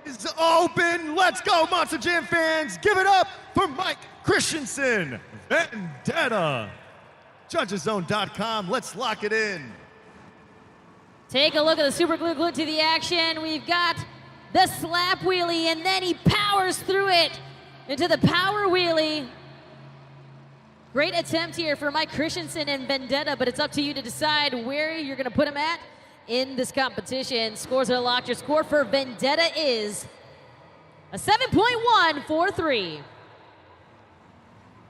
is open. Let's go, Monster Jam fans. Give it up for Mike Christensen, Vendetta. Judgeszone.com. Let's lock it in. Take a look at the super glue glued to the action. We've got the slap wheelie, and then he powers through it into the power wheelie. Great attempt here for Mike Christensen and Vendetta, but it's up to you to decide where you're going to put him at in this competition. Scores are locked. Your score for Vendetta is a 7.143.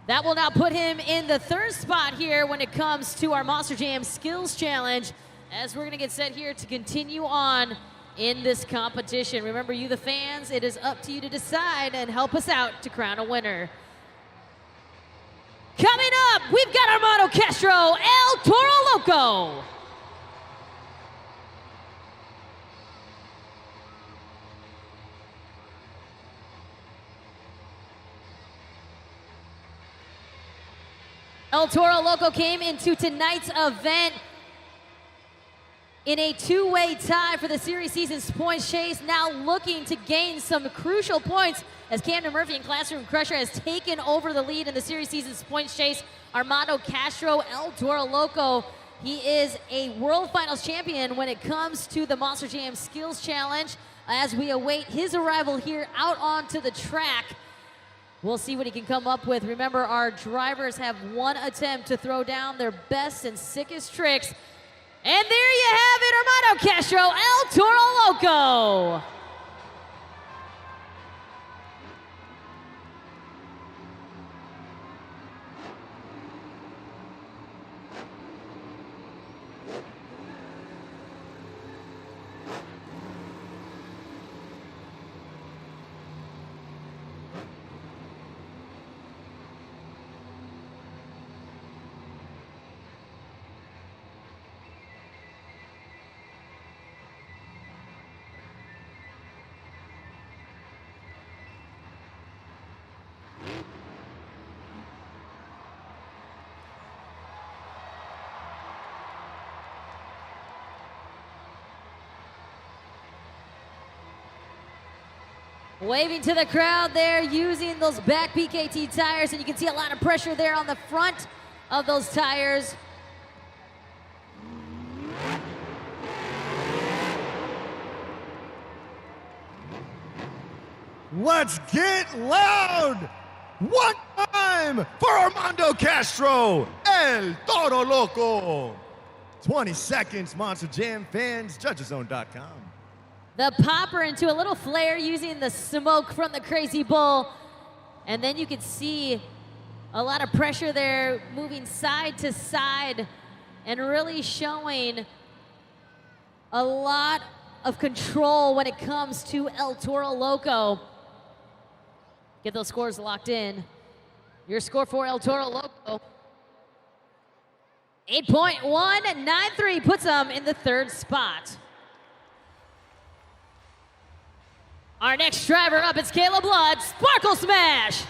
That will now put him in the third spot here when it comes to our Monster Jam Skills Challenge, as we're going to get set here to continue on in this competition. Remember, you the fans, it is up to you to decide and help us out to crown a winner. Coming up, we've got Armando Castro, El Toro Loco. El Toro Loco came into tonight's event in a two-way tie for the series season's points chase, now looking to gain some crucial points as Camden Murphy and Classroom Crusher has taken over the lead in the series season's points chase. Armando Castro, El Toro Loco, he is a World Finals champion when it comes to the Monster Jam Skills Challenge. As we await his arrival here out onto the track, we'll see what he can come up with. Remember, our drivers have one attempt to throw down their best and sickest tricks. And there you have it, Armando Castro, El Toro Loco. Waving to the crowd there, using those back PKT tires, and you can see a lot of pressure there on the front of those tires. Let's get loud! One time for Armando Castro, El Toro Loco. 20 seconds, Monster Jam fans, Judgeszone.com. The popper into a little flare using the smoke from the Crazy Bull. And then you can see A lot of pressure there, moving side to side and really showing a lot of control when it comes to El Toro Loco. Get those scores locked in. Your score for El Toro Loco, 8.193, puts them in the third spot. Our next driver up is Kayla Blood, Sparkle Smash.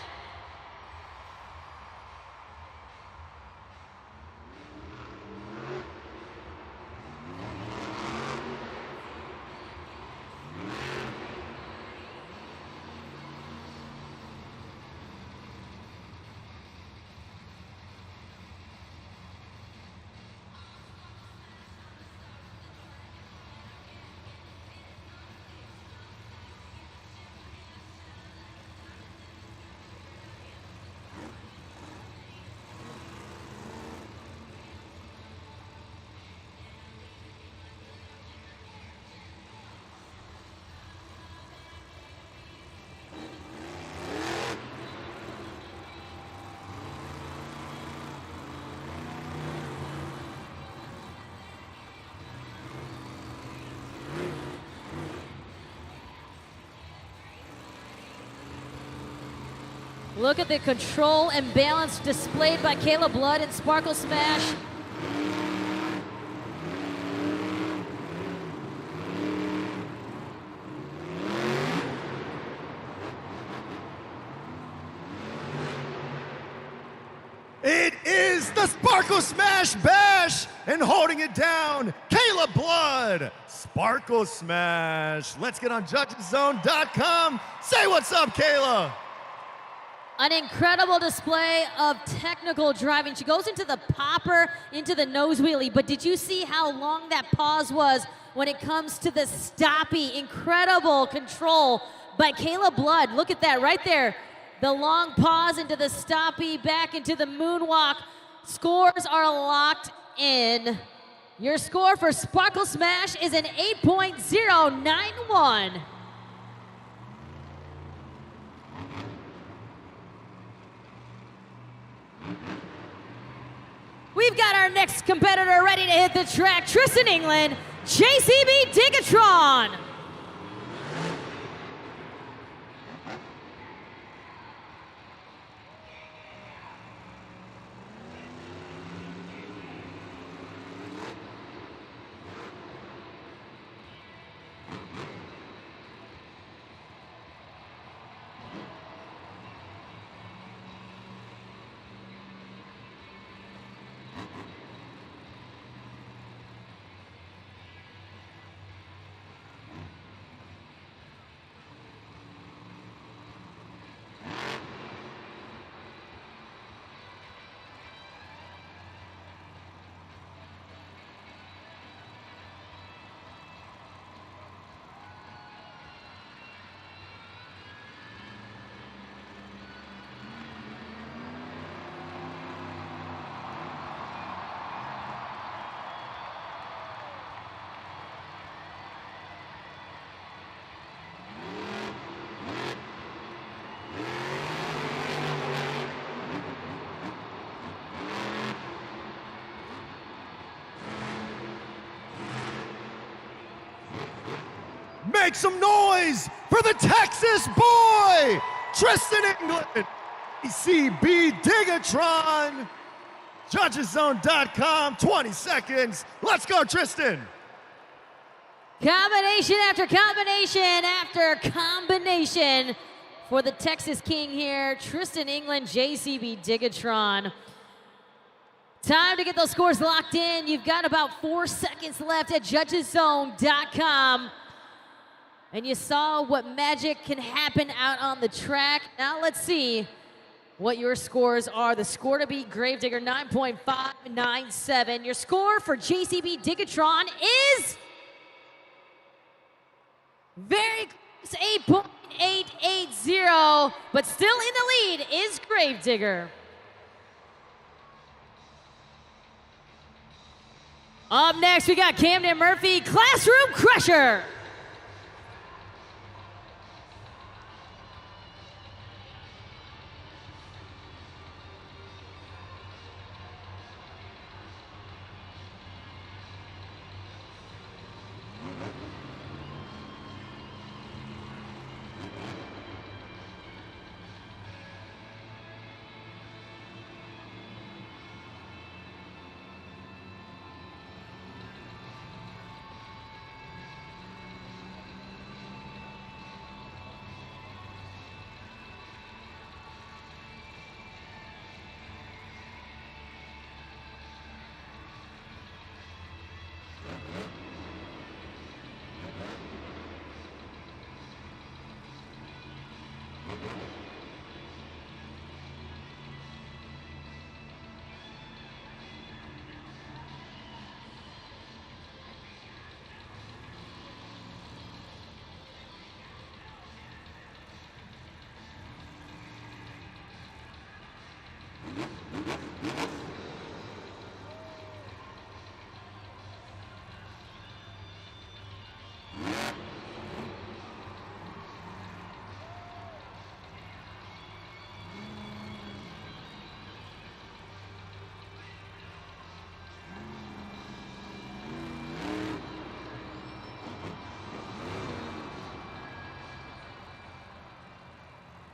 Look at the control and balance displayed by Kayla Blood and Sparkle Smash. It is the Sparkle Smash Bash, and holding it down, Kayla Blood, Sparkle Smash. Let's get on judgeszone.com. Say what's up, Kayla. An incredible display of technical driving. She goes into the popper, into the nose wheelie, but did you see how long that pause was when it comes to the stoppie? Incredible control by Kayla Blood. Look at that right there. The long pause into the stoppie, back into the moonwalk. Scores are locked in. Your score for Sparkle Smash is an 8.091. We've got our next competitor ready to hit the track. Tristan England, JCB Digatron. Make some noise for the Texas boy, Tristan England, ECB Digatron. Judgeszone.com, 20 seconds. Let's go, Tristan. Combination after combination after combination for the Texas King here, Tristan England, JCB Digatron. Time to get those scores locked in. You've got about 4 seconds left at judgeszone.com. And you saw what magic can happen out on the track. Now let's see what your scores are. The score to beat Gravedigger, 9.597. Your score for JCB Digatron is very close, 8.880, but still in the lead is Gravedigger. Up next, we got Camden Murphy, Classroom Crusher.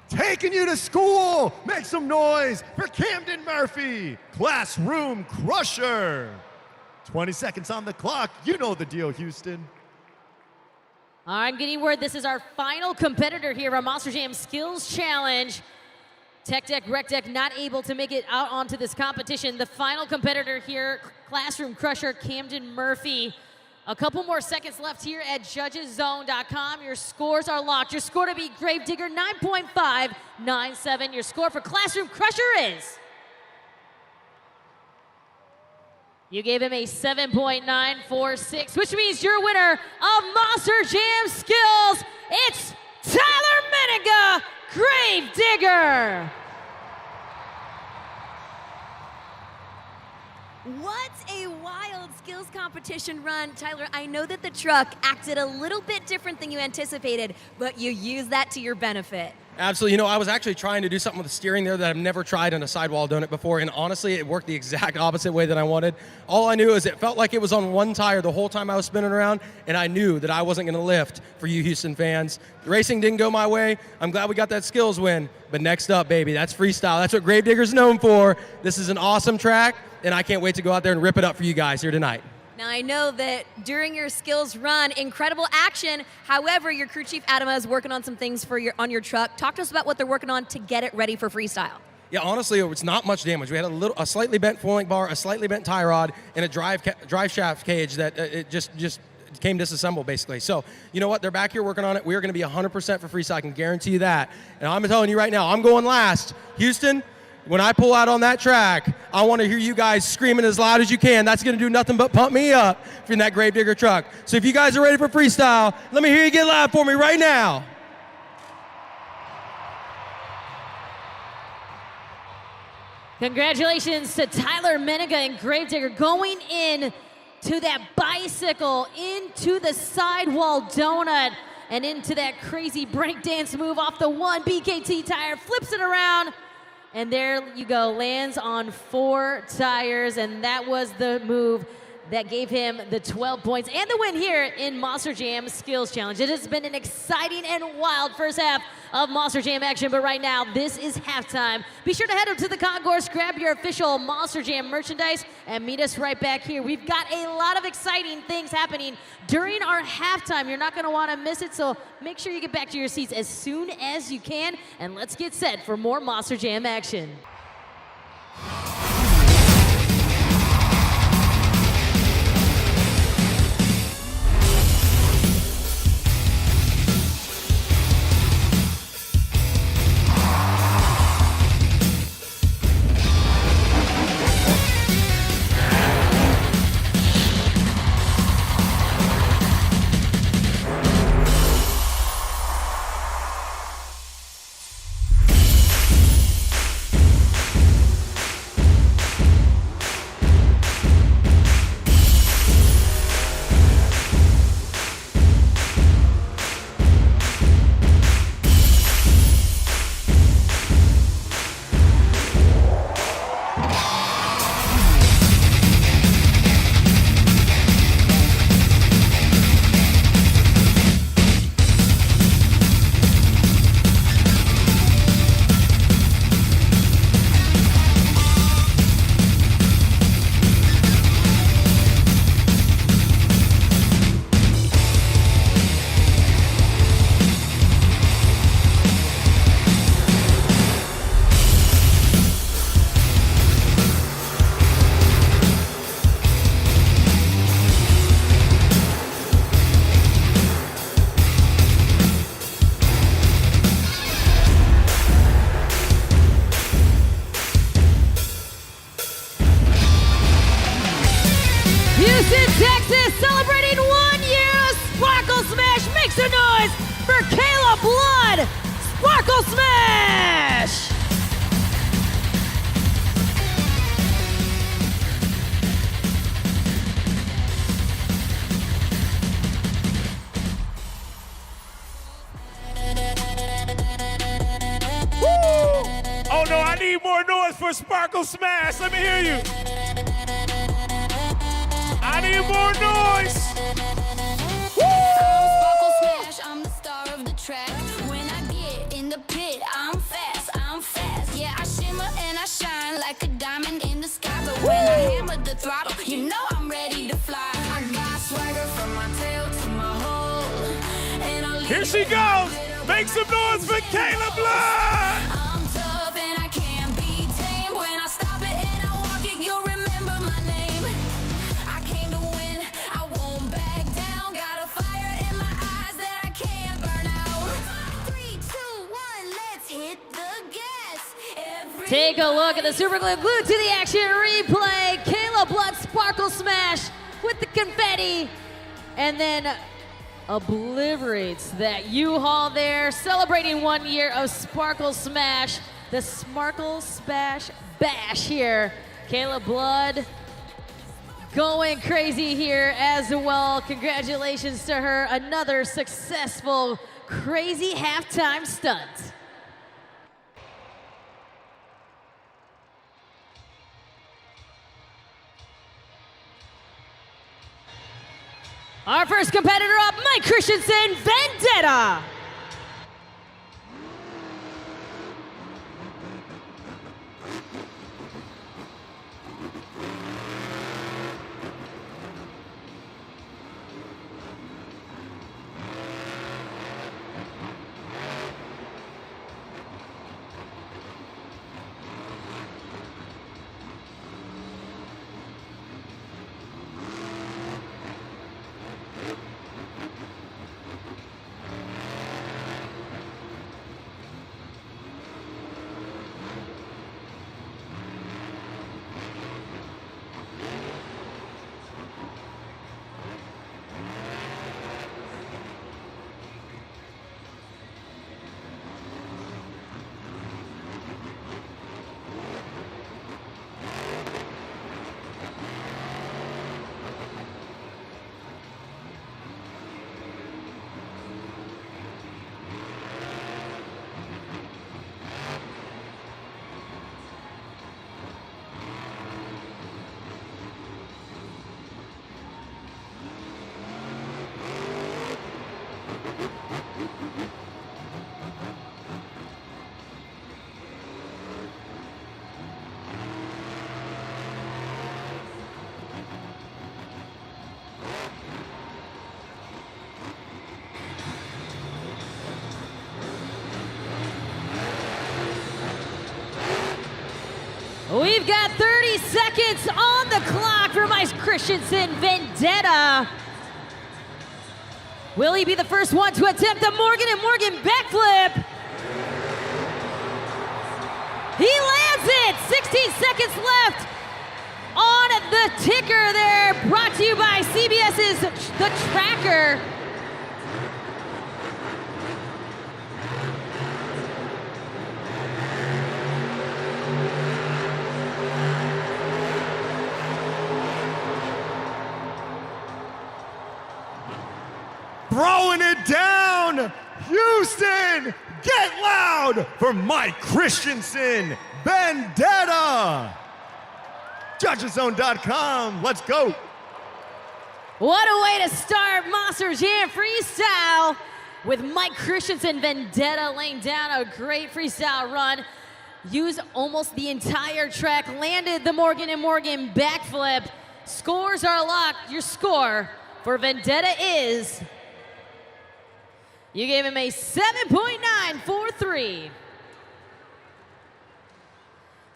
Taking you to school, make some noise for Camden Murphy, Classroom Crusher. 20 seconds on the clock. You know the deal, Houston. I'm getting word this is our final competitor here, our Monster Jam Skills Challenge. Tech Deck, Rec Deck not able to make it out onto this competition. The final competitor here, Classroom Crusher, Camden Murphy. A couple more seconds left here at judgeszone.com. Your scores are locked. Your score to beat Gravedigger, 9.597. Your score for Classroom Crusher is... You gave him a 7.946, which means your winner of Monster Jam Skills, it's Tyler Menninga, Gravedigger. What a wild skills competition run. Tyler, I know that the truck acted a little bit different than you anticipated, but you used that to your benefit. Absolutely. You know, I was actually trying to do something with the steering there that I've never tried on a sidewall donut before, and honestly, it worked the exact opposite way that I wanted. All I knew is it felt like it was on one tire the whole time I was spinning around, and I knew that I wasn't going to lift for you Houston fans. The racing didn't go my way. I'm glad we got that skills win, but next up, baby, that's freestyle. That's what Gravedigger's known for. This is an awesome track, and I can't wait to go out there and rip it up for you guys here tonight. Now, I know that during your skills run, incredible action. However, your crew chief, Adama, is working on some things for on your truck. Talk to us about what they're working on to get it ready for freestyle. Yeah, honestly, it's not much damage. We had a slightly bent full length bar, a slightly bent tie rod, and a drive shaft cage that it just came disassembled, basically. So, you know what? They're back here working on it. We are going to be 100% for freestyle. I can guarantee you that. And I'm telling you right now, I'm going last. Houston, when I pull out on that track, I want to hear you guys screaming as loud as you can. That's going to do nothing but pump me up in that Gravedigger truck. So if you guys are ready for freestyle, let me hear you get loud for me right now. Congratulations to Tyler Menninga and Gravedigger going in to that bicycle, into the sidewall donut, and into that crazy breakdance move off the one BKT tire, flips it around. And there you go, lands on 4 tires, and that was the move that gave him the 12 points and the win here in Monster Jam Skills Challenge. It has been an exciting and wild first half of Monster Jam action, but right now, this is halftime. Be sure to head up to the concourse, grab your official Monster Jam merchandise, and meet us right back here. We've got a lot of exciting things happening during our halftime. You're not gonna wanna miss it, so make sure you get back to your seats as soon as you can, and let's get set for more Monster Jam action. noise for Kayla Blood, Sparkle Smash! Oh no, I need more noise for Sparkle Smash. Let me hear you. I need more noise. Sparkle Smash, I'm the star of the track. When I get in the pit, I'm fast, I'm fast. Yeah, I shimmer and I shine like a diamond in the sky. But when I hammer the throttle, you know I'm ready to fly. I got swagger from my tail to my hole. And I'll Here she goes. Make some noise for Kayla Blood. I'm tough and I can't be tamed. When I stop it and I walk it, you'll remember my name. I came to win, I won't back down. Got a fire in my eyes that I can't burn out. 3, 2, 1, let's hit the gas. Take a look at the Super Glue Glued to the Action replay. Kayla Blood Sparkle Smash with the confetti. And then obliterates that U-Haul there, celebrating 1 year of Sparkle Smash. The Sparkle Smash Bash here. Kayla Blood going crazy here as well. Congratulations to her. Another successful, crazy halftime stunt. Our first competitor up, Mike Christensen, Vendetta. We've got 30 seconds on the clock for Mike Christensen, Vendetta. Will he be the first one to attempt the Morgan & Morgan backflip? He lands it! 16 seconds left on the ticker there, brought to you by CBS's The Tracker. Throwing it down, Houston, get loud for Mike Christensen, Vendetta. Judgeszone.com, let's go. What a way to start Monster Jam Freestyle with Mike Christensen, Vendetta laying down a great freestyle run. Used almost the entire track, landed the Morgan & Morgan backflip. Scores are locked. Your score for Vendetta is, you gave him a 7.943.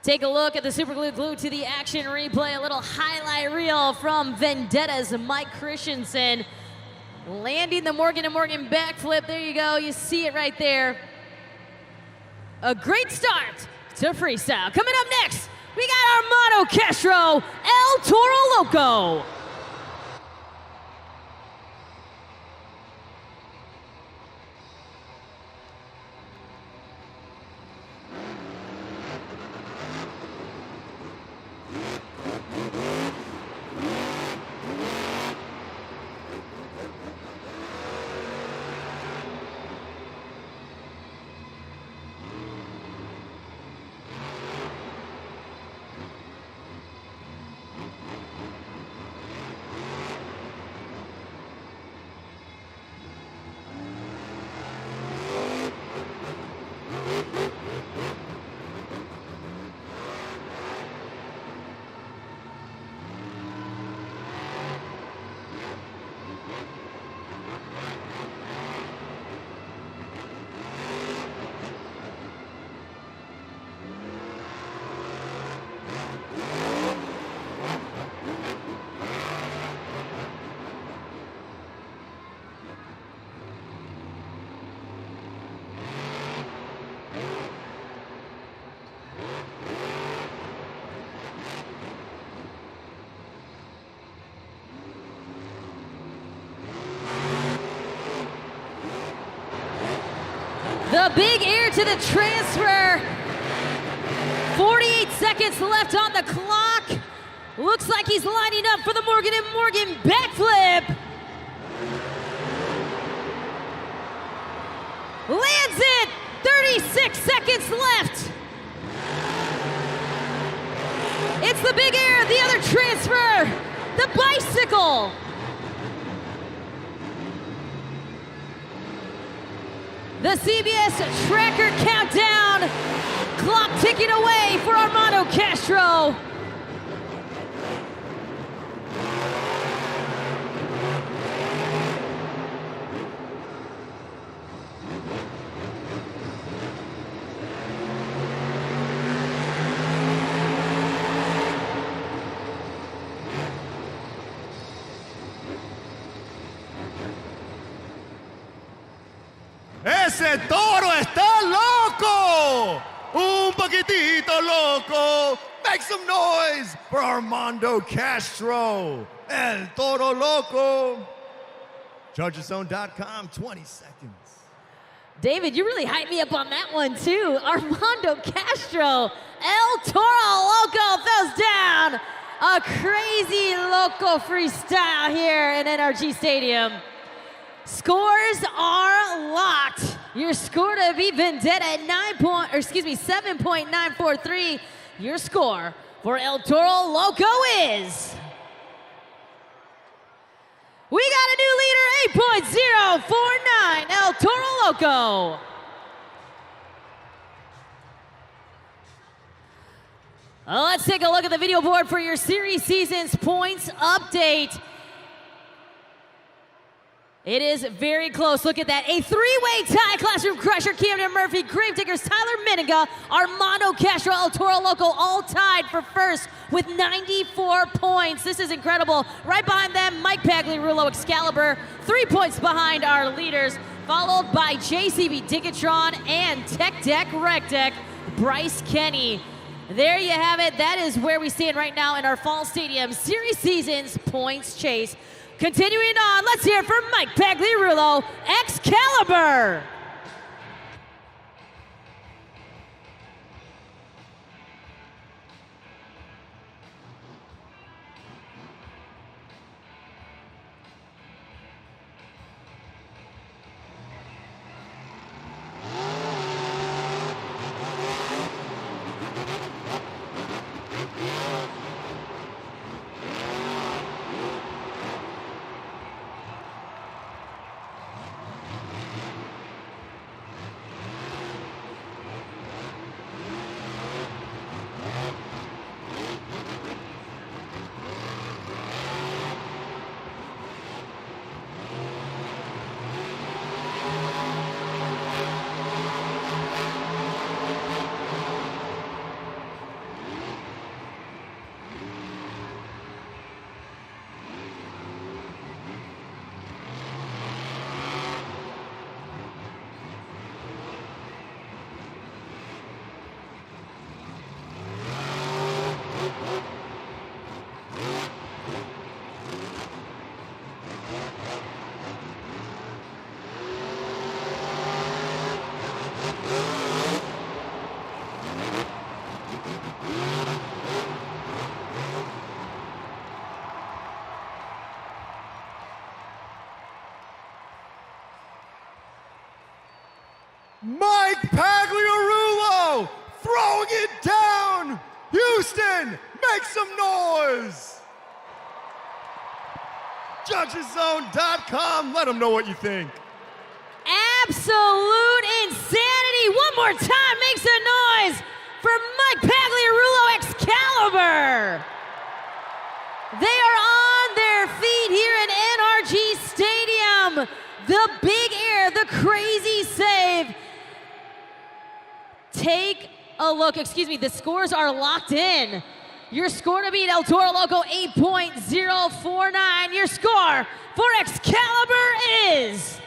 Take a look at the Super Glue Glued to the Action replay, a little highlight reel from Vendetta's Mike Christensen. Landing the Morgan & Morgan backflip, there you go, you see it right there. A great start to freestyle. Coming up next, we got Armando Castro, El Toro Loco. The big air to the transfer. 48 seconds left on the clock. Looks like he's lining up for the Morgan & Morgan backflip. Lands it. 36 seconds left. It's the big air, the other transfer, the bicycle. The CBS tracker countdown, clock ticking away for Armando Castro. ¡Ese toro está loco! Un poquitito loco! Make some noise for Armando Castro, El Toro Loco. JudgesZone.com, 20 seconds. David, you really hyped me up on that one too. Armando Castro, El Toro Loco throws down a crazy loco freestyle here in NRG Stadium. Scores are locked. Your score to beat Vendetta at 7.943. Your score for El Toro Loco is. We got a new leader, 8.049, El Toro Loco. Let's take a look at the video board for your series seasons points update. It is very close. Look at that. A three-way tie. Classroom Crusher, Camden Murphy, Gravediggers, Tyler Miniga, Armando Castro, El Toro Loco, all tied for first with 94 points. This is incredible. Right behind them, Mike Pagliarulo, Excalibur, 3 points behind our leaders, followed by JCB Dickatron and Tech Deck Rec Deck, Bryce Kenny. There you have it. That is where we stand right now in our Fall Stadium Series Seasons points chase. Continuing on, let's hear from Mike Pagliarulo, Excalibur. Mike Pagliarulo throwing it down. Houston, make some noise. JudgesZone.com, let them know what you think. Absolute insanity. One more time, make some noise for Mike Pagliarulo, Excalibur. They are on their feet here in NRG Stadium. The big air, the crazy save. Take a look, the scores are locked in. Your score to beat El Toro Loco, 8.049. Your score for Excalibur is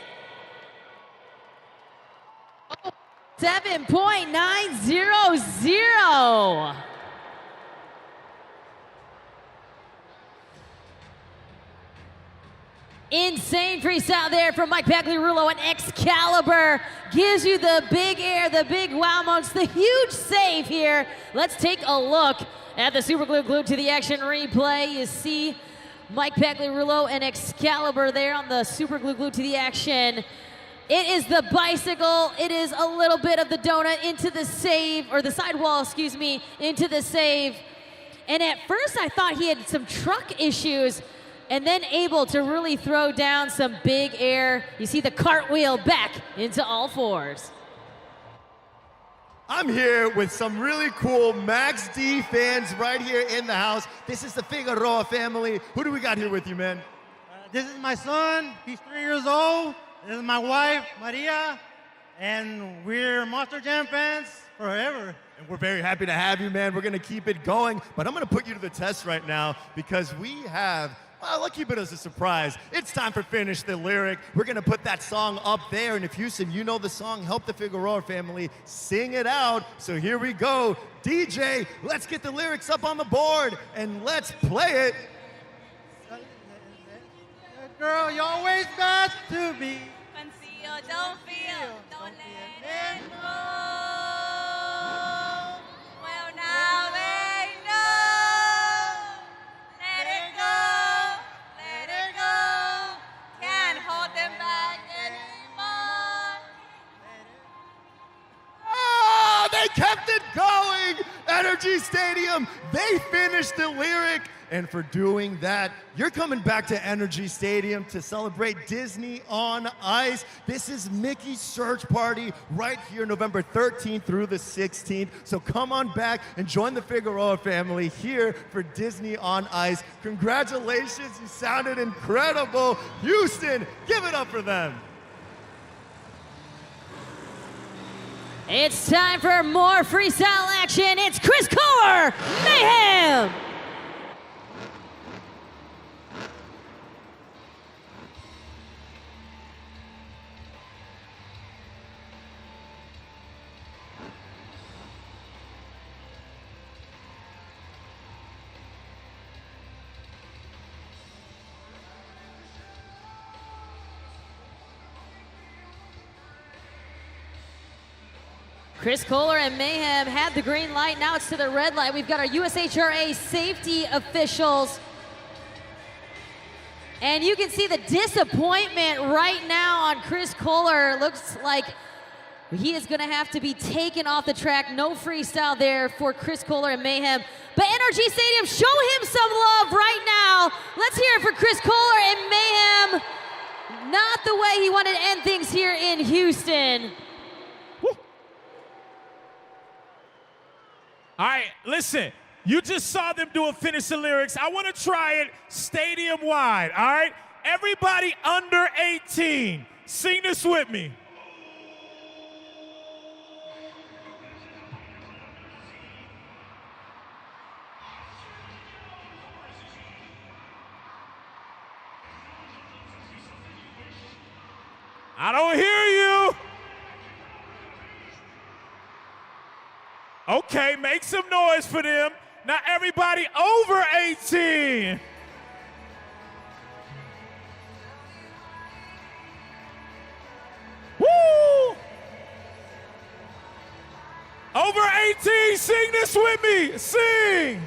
7.900. Insane freestyle there from Mike Pagliarulo, and Excalibur gives you the big air, the big wow moments, the huge save here. Let's take a look at the Super Glue Glued to the Action replay. You see Mike Pagliarulo and Excalibur there on the Super Glue Glued to the Action. It is the bicycle, it is a little bit of the donut into the save, or the sidewall, excuse me, into the save. And at first I thought he had some truck issues, and then able to really throw down some big air. You see the cartwheel back into all fours. I'm here with some really cool Max D fans right here in the house. This is the Figueroa family. Who do we got here with you, man? This is my son. He's 3 years old. This is my wife, Maria. And we're Monster Jam fans forever. And we're very happy to have you, man. We're going to keep it going. But I'm going to put you to the test right now because we have, well, let's keep it as a surprise. It's time for Finish the Lyric. We're going to put that song up there. And if Houston, you know the song, help the Figueroa family sing it out. So here we go. DJ, let's get the lyrics up on the board and let's play it. Girl, you're always best to me. Conceal, don't feel, don't let it go. Well, now they know. Let it go. Can't hold them back anymore. Oh, they kept it going. Energy Stadium, they finished the lyric. And for doing that, you're coming back to Energy Stadium to celebrate Disney on Ice. This is Mickey's Search Party right here November 13th through the 16th. So come on back and join the Figueroa family here for Disney on Ice. Congratulations, you sounded incredible. Houston, give it up for them. It's time for more freestyle action. It's Chris Kohler, Mayhem! Chris Kohler and Mayhem had the green light. Now it's to the red light. We've got our USHRA safety officials. And you can see the disappointment right now on Chris Kohler. Looks like he is going to have to be taken off the track. No freestyle there for Chris Kohler and Mayhem. But Energy Stadium, show him some love right now. Let's hear it for Chris Kohler and Mayhem. Not the way he wanted to end things here in Houston. All right, listen, you just saw them do a Finish the Lyrics. I want to try it stadium-wide, all right? Everybody under 18, sing this with me. I don't hear you. Okay, make some noise for them. Now everybody over 18. Woo! Over 18, sing this with me, sing.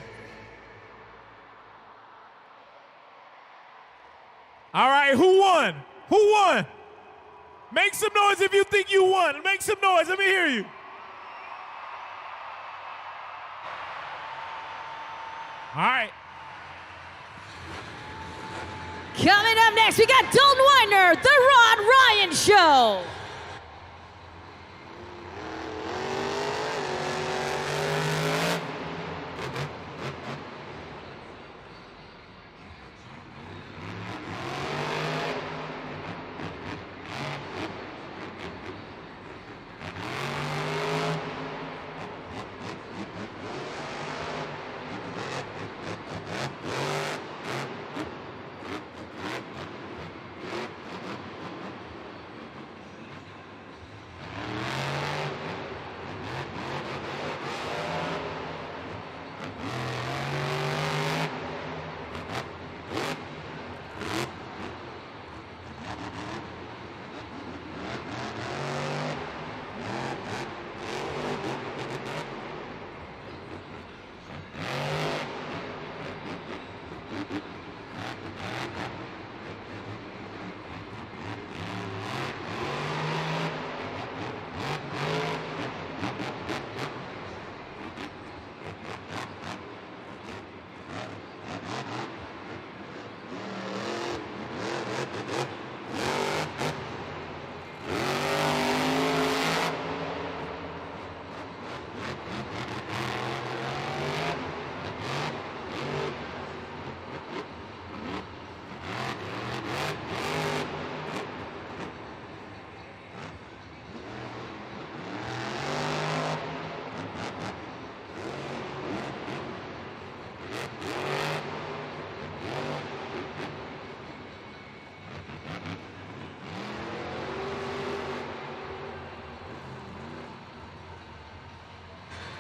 All right, who won? Who won? Make some noise if you think you won. Make some noise, let me hear you. All right. Coming up next, we got Dalton Widener, The Rod Ryan Show.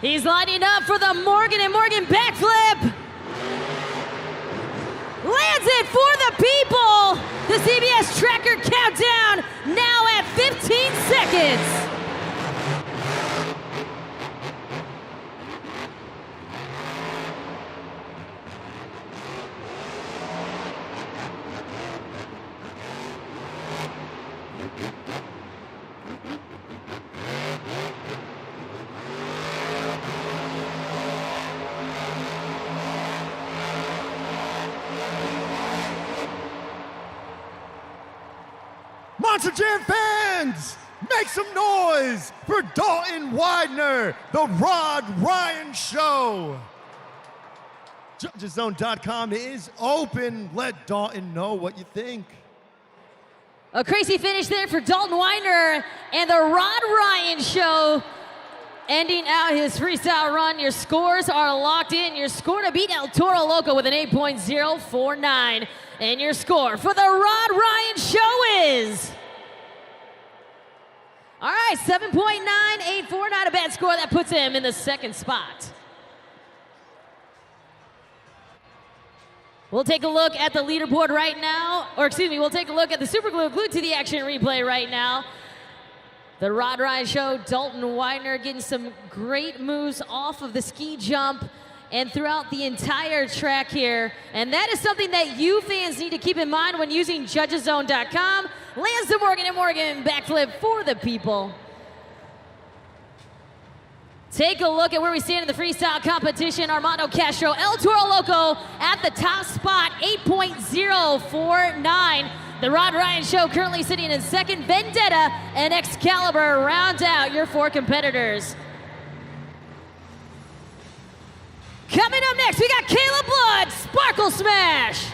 He's lining up for the Morgan & Morgan backflip. Lands it for the people. The CBS tracker countdown now at 15 seconds. Monster Jam fans, make some noise for Dalton Widener, the Rod Ryan Show. JudgesZone.com is open. Let Dalton know what you think. A crazy finish there for Dalton Widener and the Rod Ryan Show ending out his freestyle run. Your scores are locked in. Your score to beat El Toro Loco with an 8.049. And your score for the Rod Ryan Show is... All right, 7.984, not a bad score. That puts him in the second spot. We'll take a look at the leaderboard right now, or excuse me, we'll take a look at the Super Glue glued to the action replay right now. The Rod Ryan Show, Dalton Widener getting some great moves off of the ski jump and throughout the entire track here. And that is something that you fans need to keep in mind when using JudgesZone.com. Lands the Morgan & Morgan backflip for the people. Take a look at where we stand in the freestyle competition. Armando Castro, El Toro Loco at the top spot, 8.049. The Rod Ryan Show currently sitting in second. Vendetta and Excalibur round out your four competitors. Coming up next, we got Caleb Blood, Sparkle Smash.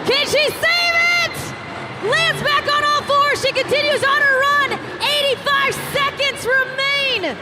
Can she save it? Lands back on all fours. She continues on her run. 85 seconds remain.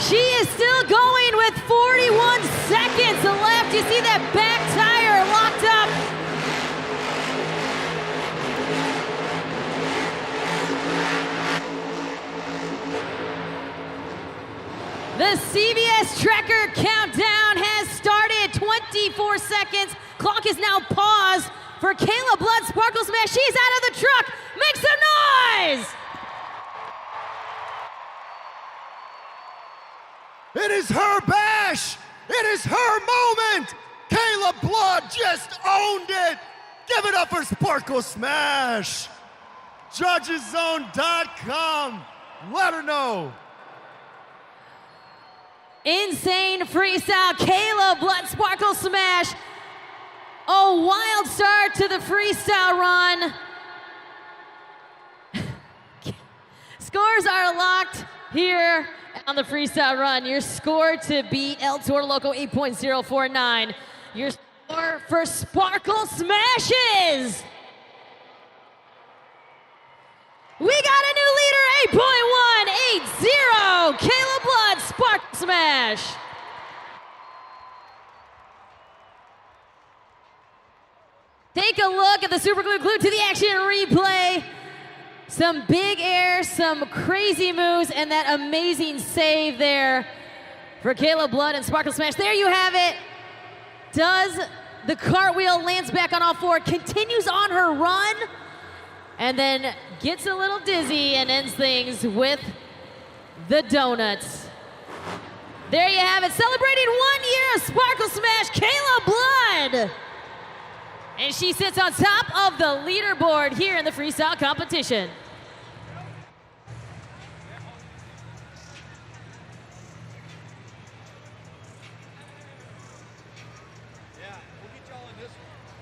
She is still going with 41 seconds left. You see that back tire locked up. The CBS tracker countdown has started. 24 seconds. Clock is now paused for Kayla Blood Sparkle Smash. She's out of the truck. Make some noise! It is her bash. It is her moment. Kayla Blood just owned it. Give it up for Sparkle Smash. JudgesZone.com. Let her know. Insane freestyle, Kayla Blood Sparkle Smash. A wild start to the freestyle run. Scores are locked here on the freestyle run. Your score to beat El Toro Loco, 8.049. Your score for Sparkle Smash is... We got a new leader, 8.180. Kayla Blood, Sparkle Smash. Take a look at the Super Glue Glued to the Action replay. Some big air, some crazy moves, and that amazing save there for Kayla Blood and Sparkle Smash. There you have it. Does the cartwheel, lands back on all four, continues on her run, and then gets a little dizzy and ends things with the donuts. There you have it, celebrating 1 year of Sparkle Smash, Kayla Blood. And she sits on top of the leaderboard here in the freestyle competition.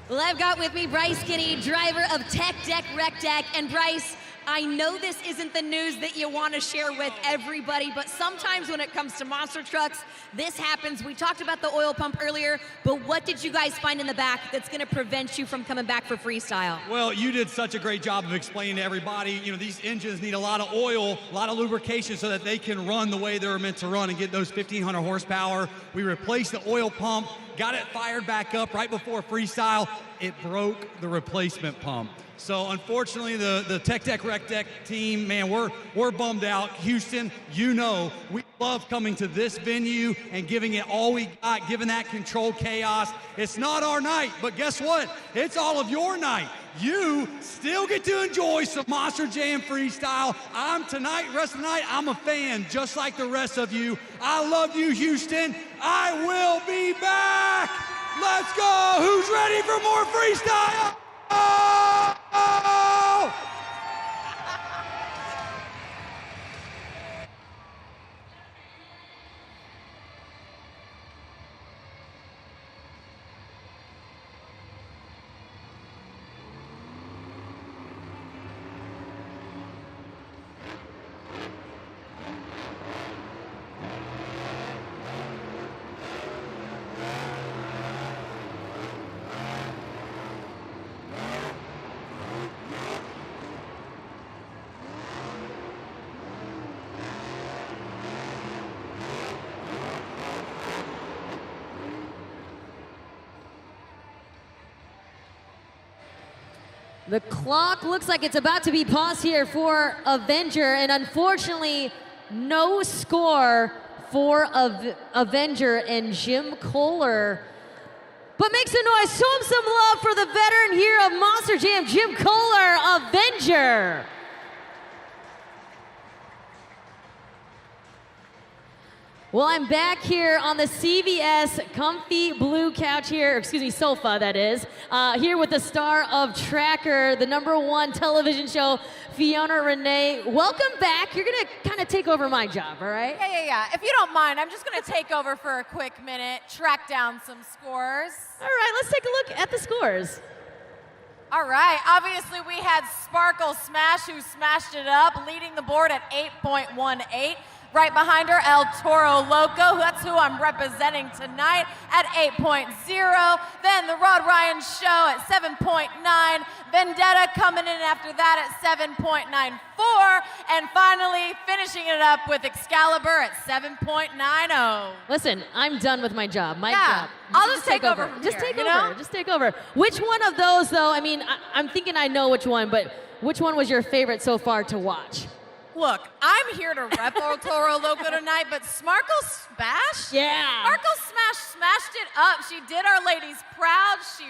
Well, I've got with me Bryce Kinney, driver of Tech Deck Rec Deck. And Bryce, I know this isn't the news that you want to share with everybody, but sometimes when it comes to monster trucks, this happens. We talked about the oil pump earlier, but what did you guys find in the back that's going to prevent you from coming back for freestyle? Well, you did such a great job of explaining to everybody, you know, these engines need a lot of oil, a lot of lubrication so that they can run the way they're meant to run and get those 1,500 horsepower. We replaced the oil pump, got it fired back up right before freestyle. It broke the replacement pump. So unfortunately, the Tech Deck Rec Deck team, man, we're bummed out. Houston, you know, we love coming to this venue and giving it all we got, giving that controlled chaos. It's not our night, but guess what? It's all of your night. You still get to enjoy some Monster Jam freestyle. Tonight, rest of the night, I'm a fan, just like the rest of you. I love you, Houston. I will be back. Let's go. Who's ready for more freestyle? Oh! The clock looks like it's about to be paused here for Avenger, and unfortunately, no score for Avenger and Jim Kohler. But make some noise, show him some love for the veteran here of Monster Jam, Jim Kohler, Avenger. Well, I'm back here on the CVS comfy blue couch here, excuse me, sofa that is, here with the star of Tracker, the #1 television show, Fiona Renee. Welcome back. You're gonna kind of take over my job, all right? Yeah. If you don't mind, I'm just gonna take over for a quick minute, track down some scores. All right, let's take a look at the scores. All right, obviously we had Sparkle Smash, who smashed it up, leading the board at 8.18. Right behind her, El Toro Loco, that's who I'm representing tonight, at 8.0. Then the Rod Ryan Show at 7.9. Vendetta coming in after that at 7.94. And finally, finishing it up with Excalibur at 7.90. Listen, I'm done with my job. My job. I'll just take over from Just here, take you over. know? Just take over. Which one of those, though? I mean, I'm thinking I know which one, but which one was your favorite so far to watch? Look, I'm here to rep El Toro Loco tonight, but Sparkle Smash? Yeah. Sparkle Smash smashed it up. She did our ladies proud. She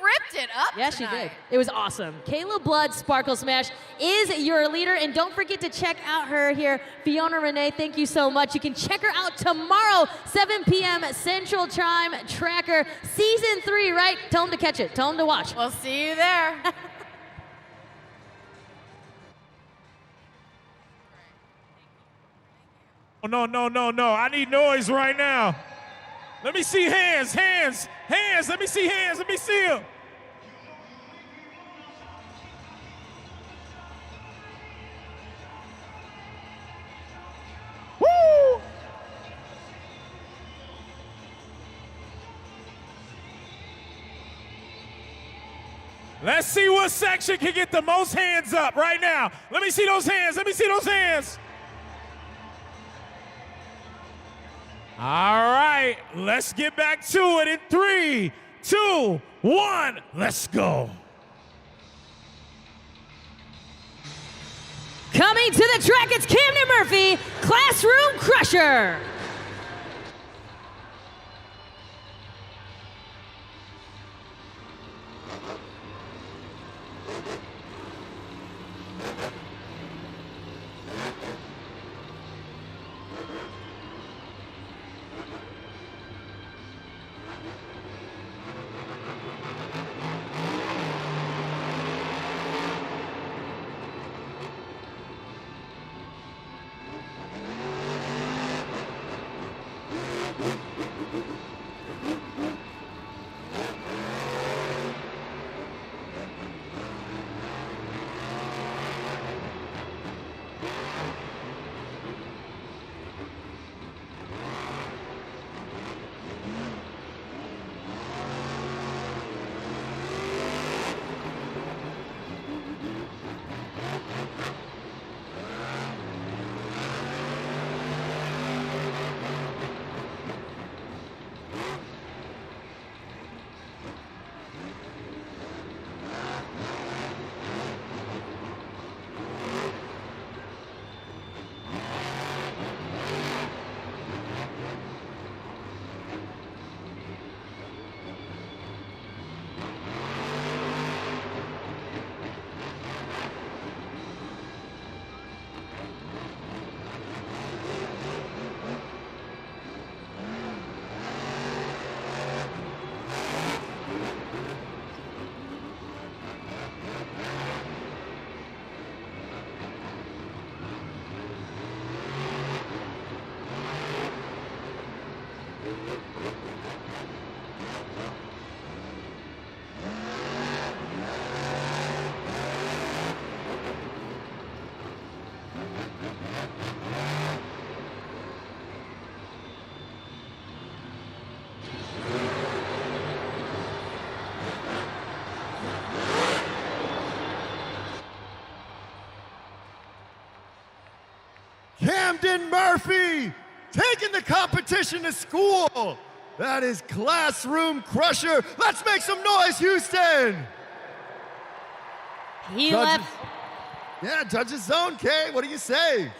ripped it up Yeah, tonight. she did. It was awesome. Kayla Blood, Sparkle Smash, is your leader. And don't forget to check out her here, Fiona Renee. Thank you so much. You can check her out tomorrow, 7 p.m. Central Time, Tracker, Season 3, right? Tell them to catch it. Tell them to watch. We'll see you there. Oh, no. I need noise right now. Let me see hands. Let me see hands. Let me see them. Woo! Let's see what section can get the most hands up right now. Let me see those hands. All right, let's get back to it in 3, 2, 1, let's go. Coming to the track, it's Camden Murphy, Classroom Crusher. Camden Murphy taking the competition to school. That is Classroom Crusher. Let's make some noise, Houston. He Judges, left. yeah, Judges Zone, Kay, what do you say?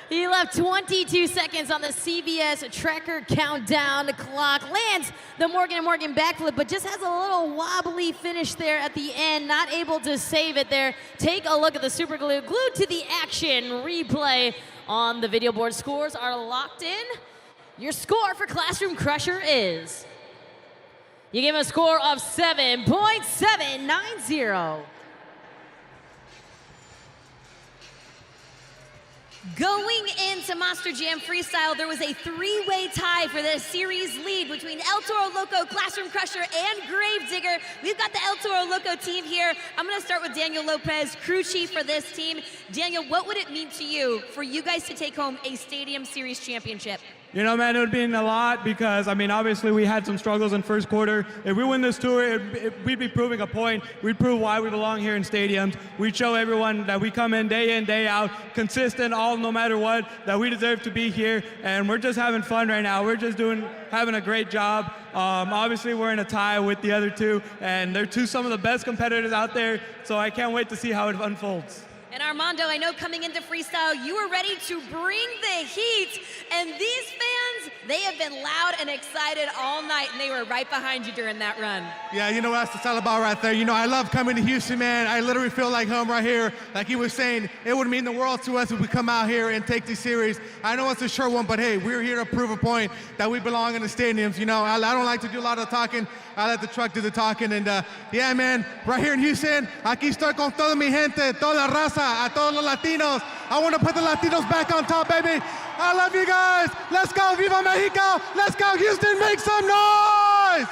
He left 22 seconds on the CBS tracker countdown clock. Lands the Morgan & Morgan backflip, but just has a little wobbly finish there at the end. Not able to save it there. Take a look at the super glue. Glued to the action replay on the video board. Scores are locked in. Your score for Classroom Crusher is, you gave him a score of 7.790. Going into Monster Jam Freestyle, there was a three-way tie for the series lead between El Toro Loco, Classroom Crusher, and Gravedigger. We've got the El Toro Loco team here. I'm gonna start with Daniel Lopez, crew chief for this team. Daniel, what would it mean to you for you guys to take home a Stadium Series championship? You know, man, it would mean a lot because, I mean, obviously we had some struggles in first quarter. If we win this tour, we'd be proving a point. We'd prove why we belong here in stadiums. We'd show everyone that we come in, day out, consistent, all no matter what, that we deserve to be here. And we're just having fun right now. We're just having a great job. Obviously, we're in a tie with the other two, and they're some of the best competitors out there. So I can't wait to see how it unfolds. And Armando, I know coming into Freestyle, you were ready to bring the heat. And these fans, they have been loud and excited all night, and they were right behind you during that run. Yeah, you know what it's all about right there. You know, I love coming to Houston, man. I literally feel like home right here. Like he was saying, it would mean the world to us if we come out here and take this series. I know it's a short one, but hey, we're here to prove a point that we belong in the stadiums. You know, I don't like to do a lot of talking. I let the truck do the talking. And yeah, man, right here in Houston, aquí estoy con toda mi gente, toda la raza, a todos los Latinos. I want to put the Latinos back on top, baby. I love you guys. Let's go, Viva Mexico. Let's go, Houston, make some noise.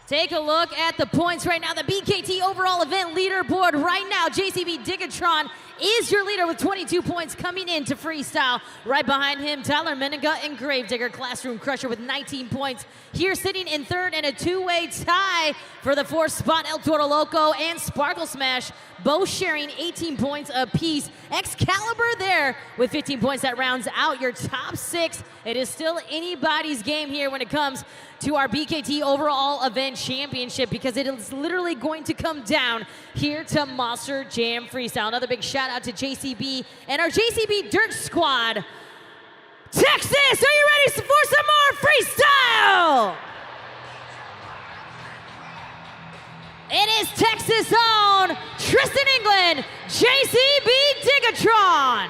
Take a look at the points right now. The BKT overall event leaderboard right now. JCB Digatron is your leader with 22 points coming into freestyle. Right behind him, Tyler Menninga and Gravedigger, Classroom Crusher with 19 points. Here sitting in third and a two-way tie for the fourth spot, El Toro Loco and Sparkle Smash, both sharing 18 points apiece. Excalibur there with 15 points. That rounds out your top six. It is still anybody's game here when it comes to our BKT overall event championship, because it is literally going to come down here to Monster Jam Freestyle. Another big shout out to JCB and our JCB Dirt Squad. Texas, are you ready for some more freestyle? It is Texas own Tristan England, JCB Digatron.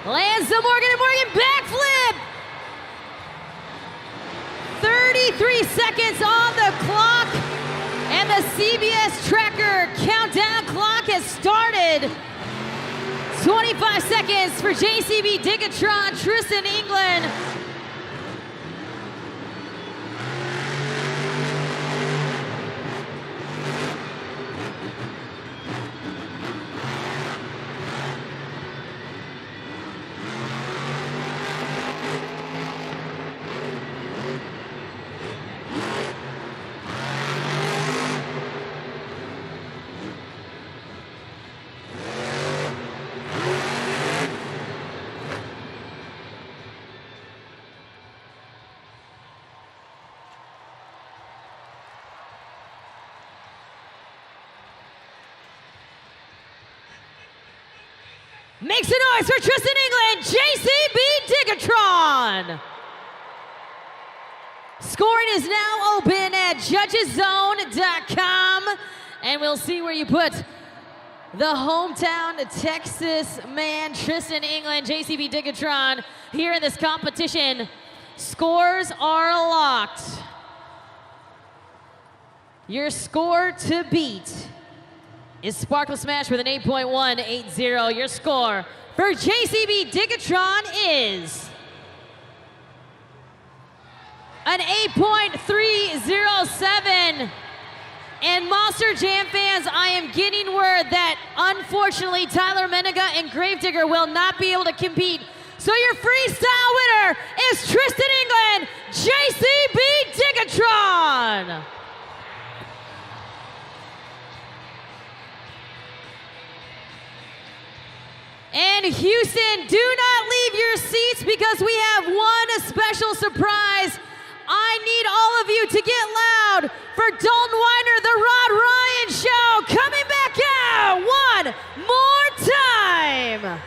Lands the Morgan & Morgan backflip. 33 seconds on the clock, and the CBS tracker countdown clock has started. 25 seconds for JCB Digatron, Tristan England. Make some noise for Tristan England, JCB Digatron. Scoring is now open at judgeszone.com, and we'll see where you put the hometown Texas man, Tristan England, JCB Digatron, here in this competition. Scores are locked. Your score to beat is Sparkle Smash with an 8.180. Your score for JCB Digatron is an 8.307. And Monster Jam fans, I am getting word that unfortunately Tyler Menninga and Gravedigger will not be able to compete. So your freestyle winner is Tristan England, JCB Digatron. And Houston, do not leave your seats because we have one special surprise. I need all of you to get loud for Dalton Widener, the Rod Ryan Show, coming back out one more time.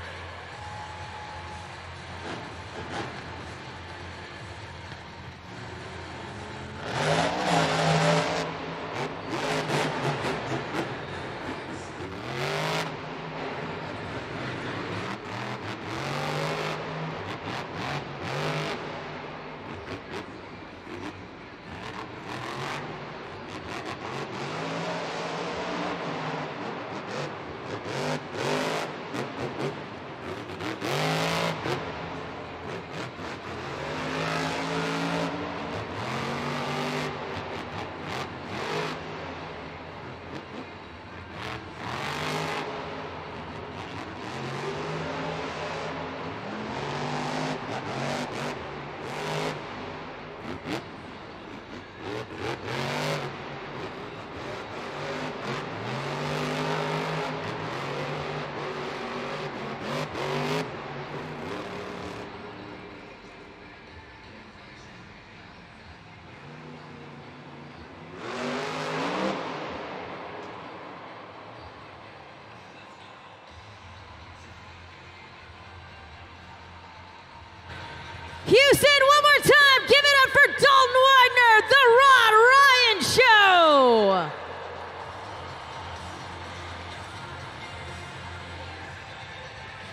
Houston, one more time, give it up for Dalton Widener, the Rod Ryan Show.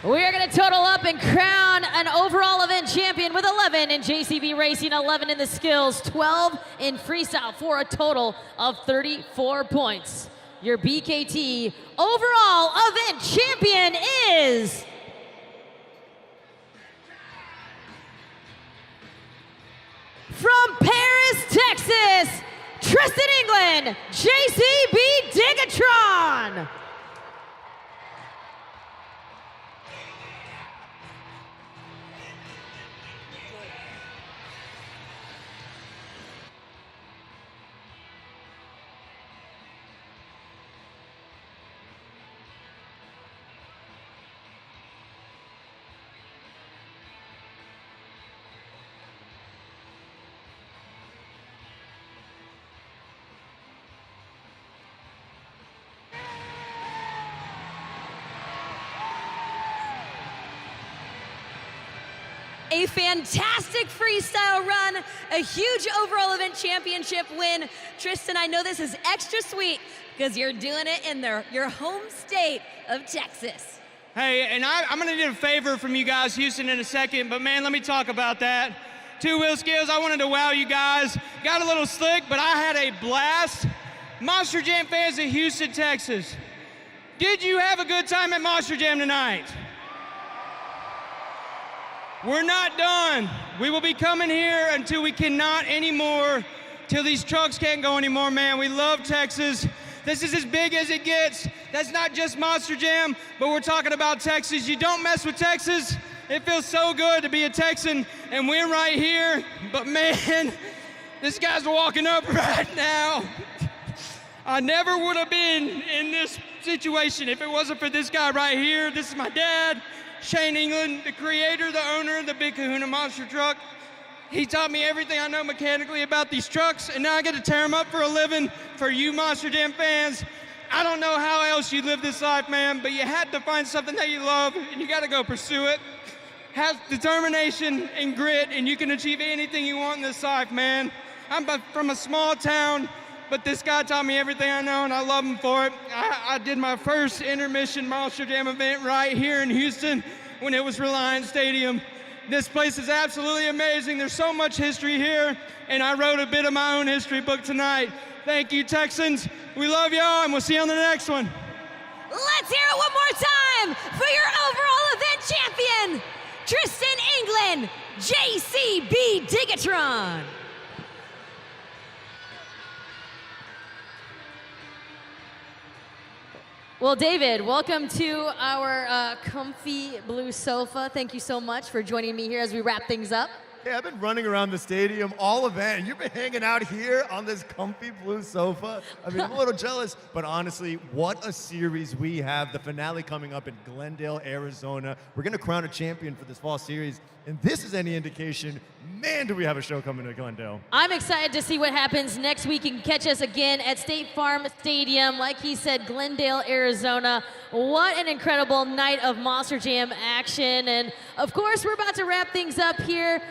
We are going to total up and crown an overall event champion with 11 in JCB Racing, 11 in the skills, 12 in freestyle for a total of 34 points. Your BKT overall event champion is from Paris, Texas, Tristan England, JCB Digatron. A fantastic freestyle run, a huge overall event championship win. Tristan, I know this is extra sweet because you're doing it in your home state of Texas. Hey, and I'm gonna need a favor from you guys, Houston, in a second, but man, let me talk about that. Two-wheel skills, I wanted to wow you guys. Got a little slick, but I had a blast. Monster Jam fans in Houston, Texas, did you have a good time at Monster Jam tonight? We're not done. We will be coming here until we cannot anymore, till these trucks can't go anymore, man. We love Texas. This is as big as it gets. That's not just Monster Jam, but we're talking about Texas. You don't mess with Texas. It feels so good to be a Texan, and we're right here. But man, this guy's walking up right now. I never would have been in this situation if it wasn't for this guy right here. This is my dad, Shane England, the creator, the owner of the Big Kahuna Monster Truck. He taught me everything I know mechanically about these trucks, and now I get to tear them up for a living for you Monster Jam fans. I don't know how else you live this life, man, but you had to find something that you love, and you gotta go pursue it. Have determination and grit, and you can achieve anything you want in this life, man. I'm from a small town, but this guy taught me everything I know, and I love him for it. I did my first intermission Monster Jam event right here in Houston when it was Reliance Stadium. This place is absolutely amazing. There's so much history here, and I wrote a bit of my own history book tonight. Thank you, Texans. We love y'all, and we'll see you on the next one. Let's hear it one more time for your overall event champion, Tristan England, JCB Digatron. Well, David, welcome to our comfy blue sofa. Thank you so much for joining me here as we wrap things up. Hey, I've been running around the stadium all event, and you've been hanging out here on this comfy blue sofa. I mean, I'm a little jealous, but honestly, what a series we have. The finale coming up in Glendale, Arizona. We're going to crown a champion for this fall series, and this is any indication, man, do we have a show coming to Glendale. I'm excited to see what happens next week. You can catch us again at State Farm Stadium. Like he said, Glendale, Arizona. What an incredible night of Monster Jam action. And of course, we're about to wrap things up here.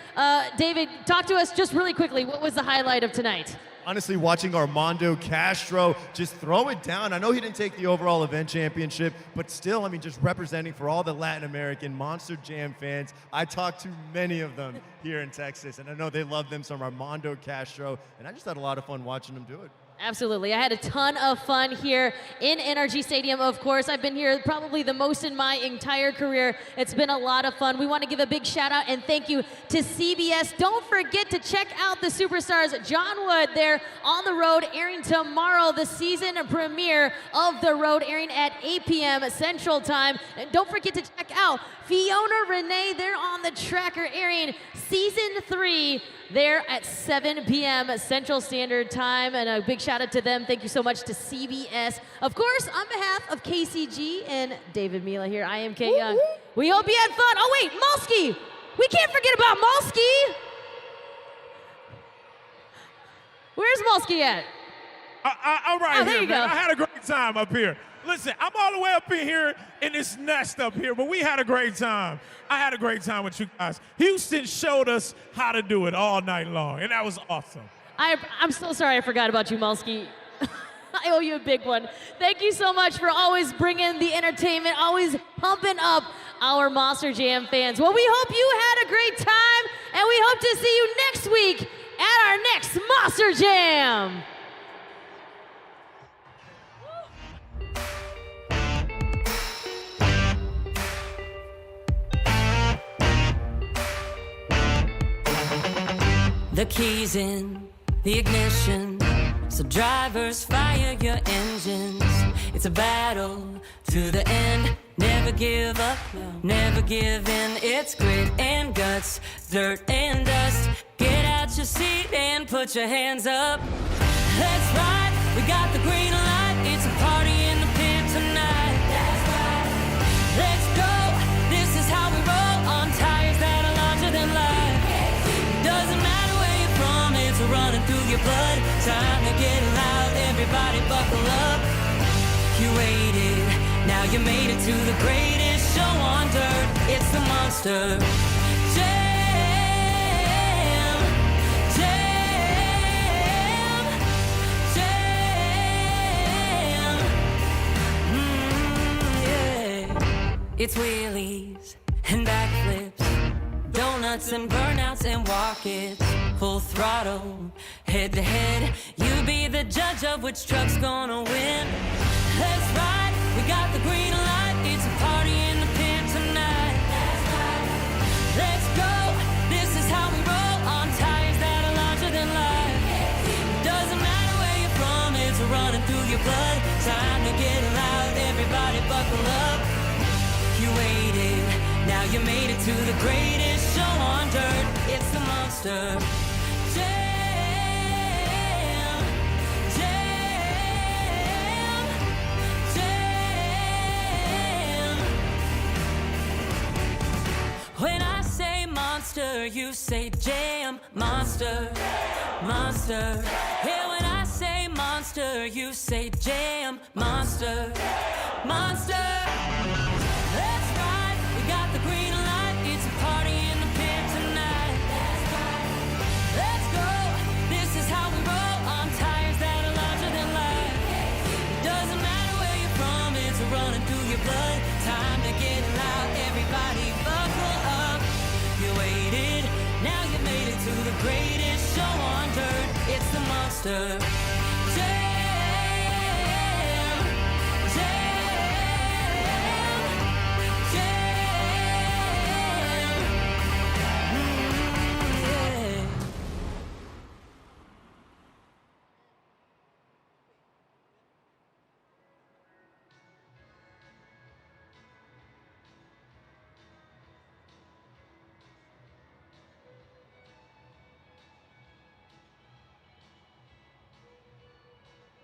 David, talk to us just really quickly. What was the highlight of tonight? Honestly, watching Armando Castro just throw it down. I know he didn't take the overall event championship, but still, I mean, just representing for all the Latin American Monster Jam fans. I talked to many of them here in Texas, and I know they love them some Armando Castro, and I just had a lot of fun watching them do it. Absolutely. I had a ton of fun here in NRG Stadium, of course. I've been here probably the most in my entire career. It's been a lot of fun. We want to give a big shout out and thank you to CBS. Don't forget to check out the superstars. John Wood there on the road, airing tomorrow, the season premiere of The Road, airing at 8 p.m. Central Time. And don't forget to check out Fiona Renee there on the tracker, airing season 3 there at 7 p.m. Central Standard Time, and a big shout out to them. Thank you so much to CBS. Of course, on behalf of KCG and David Mila here, I am Kay Young. We hope you had fun. Oh wait, Malski! We can't forget about Malski! Where's Malski at? I'm right Oh, here, there you man. go. I had a great time up here. Listen, I'm all the way up in here in this nest up here, but we had a great time. I had a great time with you guys. Houston showed us how to do it all night long, and that was awesome. I'm so sorry I forgot about you, Malski. I owe you a big one. Thank you so much for always bringing the entertainment, always pumping up our Monster Jam fans. Well, we hope you had a great time, and we hope to see you next week at our next Monster Jam. The keys in the ignition, so drivers fire your engines. It's a battle to the end. Never give up, never give in. It's grit and guts, dirt and dust. Get out your seat and put your hands up. That's right, we got the green light. It's a party in the pit tonight. That's right, let's go. This is how we roll on tires that are larger than life. Doesn't matter where you're from, it's running through your blood. Time to get loud, everybody buckle up. You waited, now you made it to the greatest show on dirt. It's the Monster Jam, Jam, Jam. Yeah. It's wheelies and backflips, donuts and burnouts and walk-its. Full throttle, head to head. You be the judge of which truck's gonna win. That's right, we got the green light. It's a party in the pit tonight. That's right, let's go. This is how we roll on tires that are larger than life. Doesn't matter where you're from, it's running through your blood. Time to get loud, everybody buckle up. You waited, now you made it to the greatest show on dirt. It's the Monster Jam, Jam, Jam. When I say monster, you say jam. Monster, monster. Yeah, when I say monster, you say jam. Monster, monster. That's right, we got the green light. It's a party in the pit tonight. That's right, let's go. This is how we roll on tires that are larger than life. Doesn't matter where you're from, it's running through your blood. Time to get loud, everybody buckle up. You waited, now you made it to the greatest show on dirt. It's the Monster